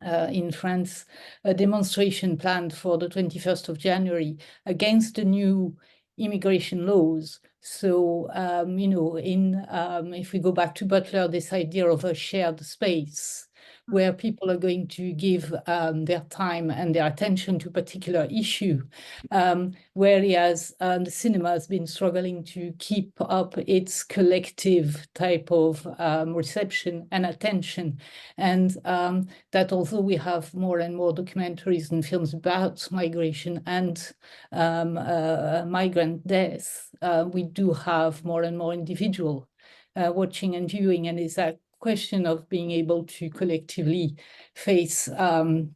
in France a demonstration planned for the 21st of January against the new immigration laws. So, if we go back to Butler, this idea of a shared space where people are going to give their time and their attention to a particular issue, whereas the cinema has been struggling to keep up its collective type of reception and attention. And that although we have more and more documentaries and films about migration and migrant death, we do have more and more individual watching and viewing, and it's that question of being able to collectively face a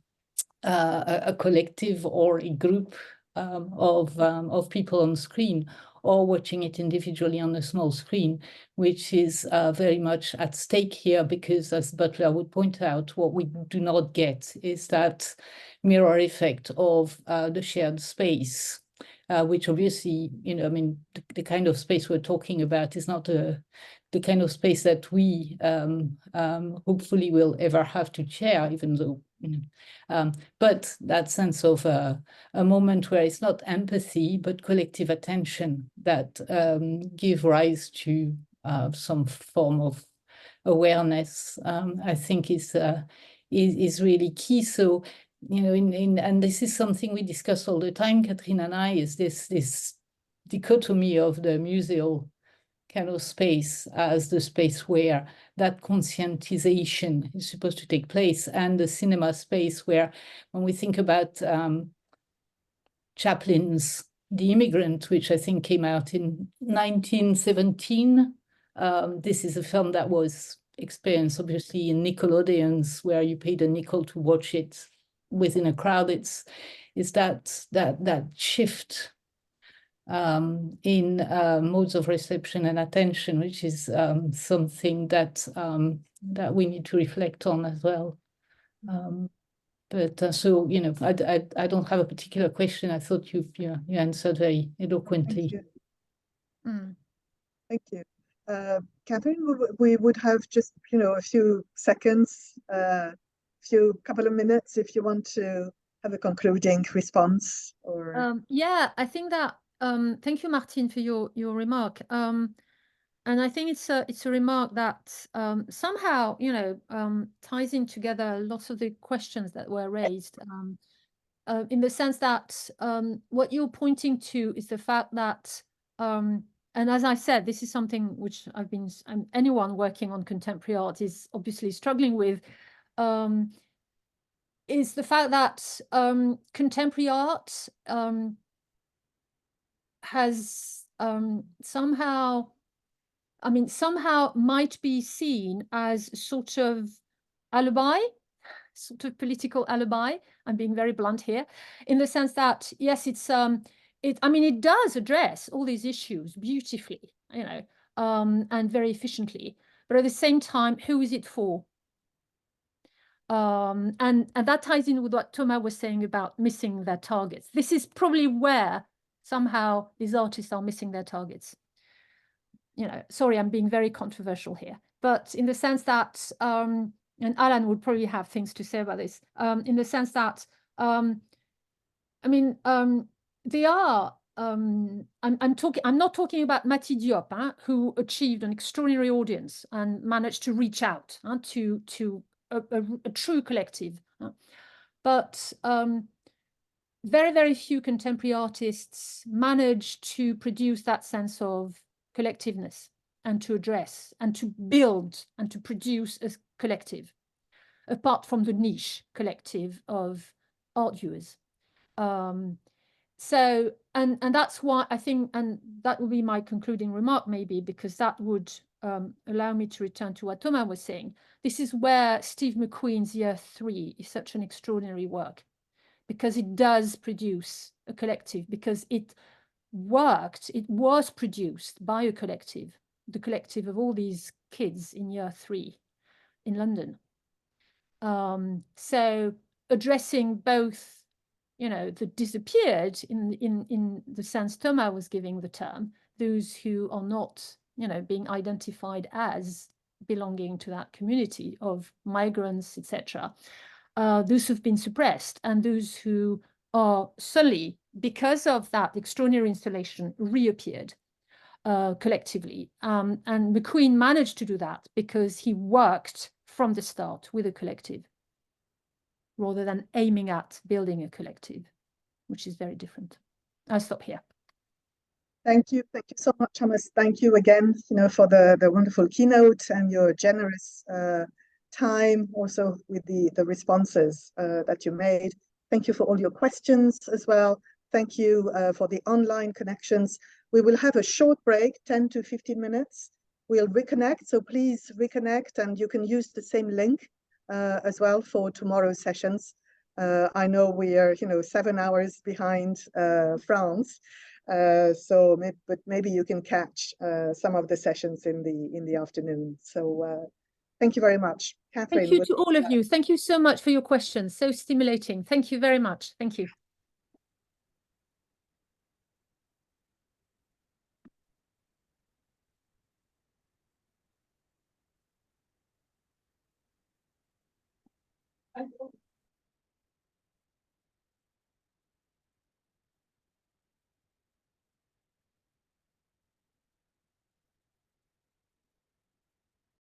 collective or a group of people on screen, or watching it individually on a small screen, which is very much at stake here, because as Butler would point out, what we do not get is that mirror effect of the shared space, which obviously, the kind of space we're talking about is not the kind of space that we hopefully will ever have to share, even though, but that sense of a moment where it's not empathy, but collective attention that give rise to some form of awareness, I think is really key. So, and this is something we discuss all the time, Catherine and I, is this dichotomy of the museal kind of space as the space where that conscientization is supposed to take place, and the cinema space where, when we think about Chaplin's The Immigrant, which I think came out in 1917, this is a film that was experienced obviously in Nickelodeons, where you paid a nickel to watch it within a crowd. It's that shift in modes of reception and attention, which is something that that we need to reflect on as well. But so, you know, I don't have a particular question. I thought you answered very eloquently. Thank you. Thank you. Catherine, we would have just, you know, a few seconds, couple of minutes if you want to have a concluding response. Or yeah, I think that thank you, Martin, for your remark. And I think it's a remark that somehow, you know, ties in together lots of the questions that were raised, in the sense that what you're pointing to is the fact that, and as I said, this is something which anyone working on contemporary art is obviously struggling with, is the fact that contemporary art has somehow might be seen as sort of alibi, sort of political alibi. I'm being very blunt here, in the sense that, yes, it does address all these issues beautifully, you know, and very efficiently. But at the same time, who is it for? And that ties in with what Thomas was saying about missing their targets. This is probably where somehow these artists are missing their targets. You know, sorry, I'm being very controversial here, but in the sense that, and Alan would probably have things to say about this, in the sense that, they are, I'm not talking about Mati Diop, who achieved an extraordinary audience and managed to reach out to a true collective. But very, very few contemporary artists manage to produce that sense of collectiveness and to address and to build and to produce a collective, apart from the niche collective of art viewers. So, and that's why I think, and that will be my concluding remark maybe, because that would allow me to return to what Thomas was saying. This is where Steve McQueen's Year 3 is such an extraordinary work, because it does produce a collective, because it was produced by a collective, the collective of all these kids in Year 3 in London. So addressing both, you know, the disappeared in the sense Thomas was giving the term, those who are not, you know, being identified as belonging to that community of migrants, etc. Those who've been suppressed, and those who are suddenly, because of that extraordinary installation, reappeared collectively. And McQueen managed to do that because he worked from the start with a collective, rather than aiming at building a collective, which is very different. I'll stop here. thank you so much, Thomas. Thank you again, you know, for the wonderful keynote and your generous time also with the responses that you made. Thank you for all your questions as well. Thank you for the online connections. We will have a short break, 10 to 15 minutes. We'll reconnect, so please reconnect, and you can use the same link as well for tomorrow's sessions. I know we are, you know, 7 hours behind France, but maybe you can catch some of the sessions in the afternoon. So thank you very much, Catherine. Thank you to all of you. Thank you so much for your questions. So stimulating. Thank you very much. Thank you. I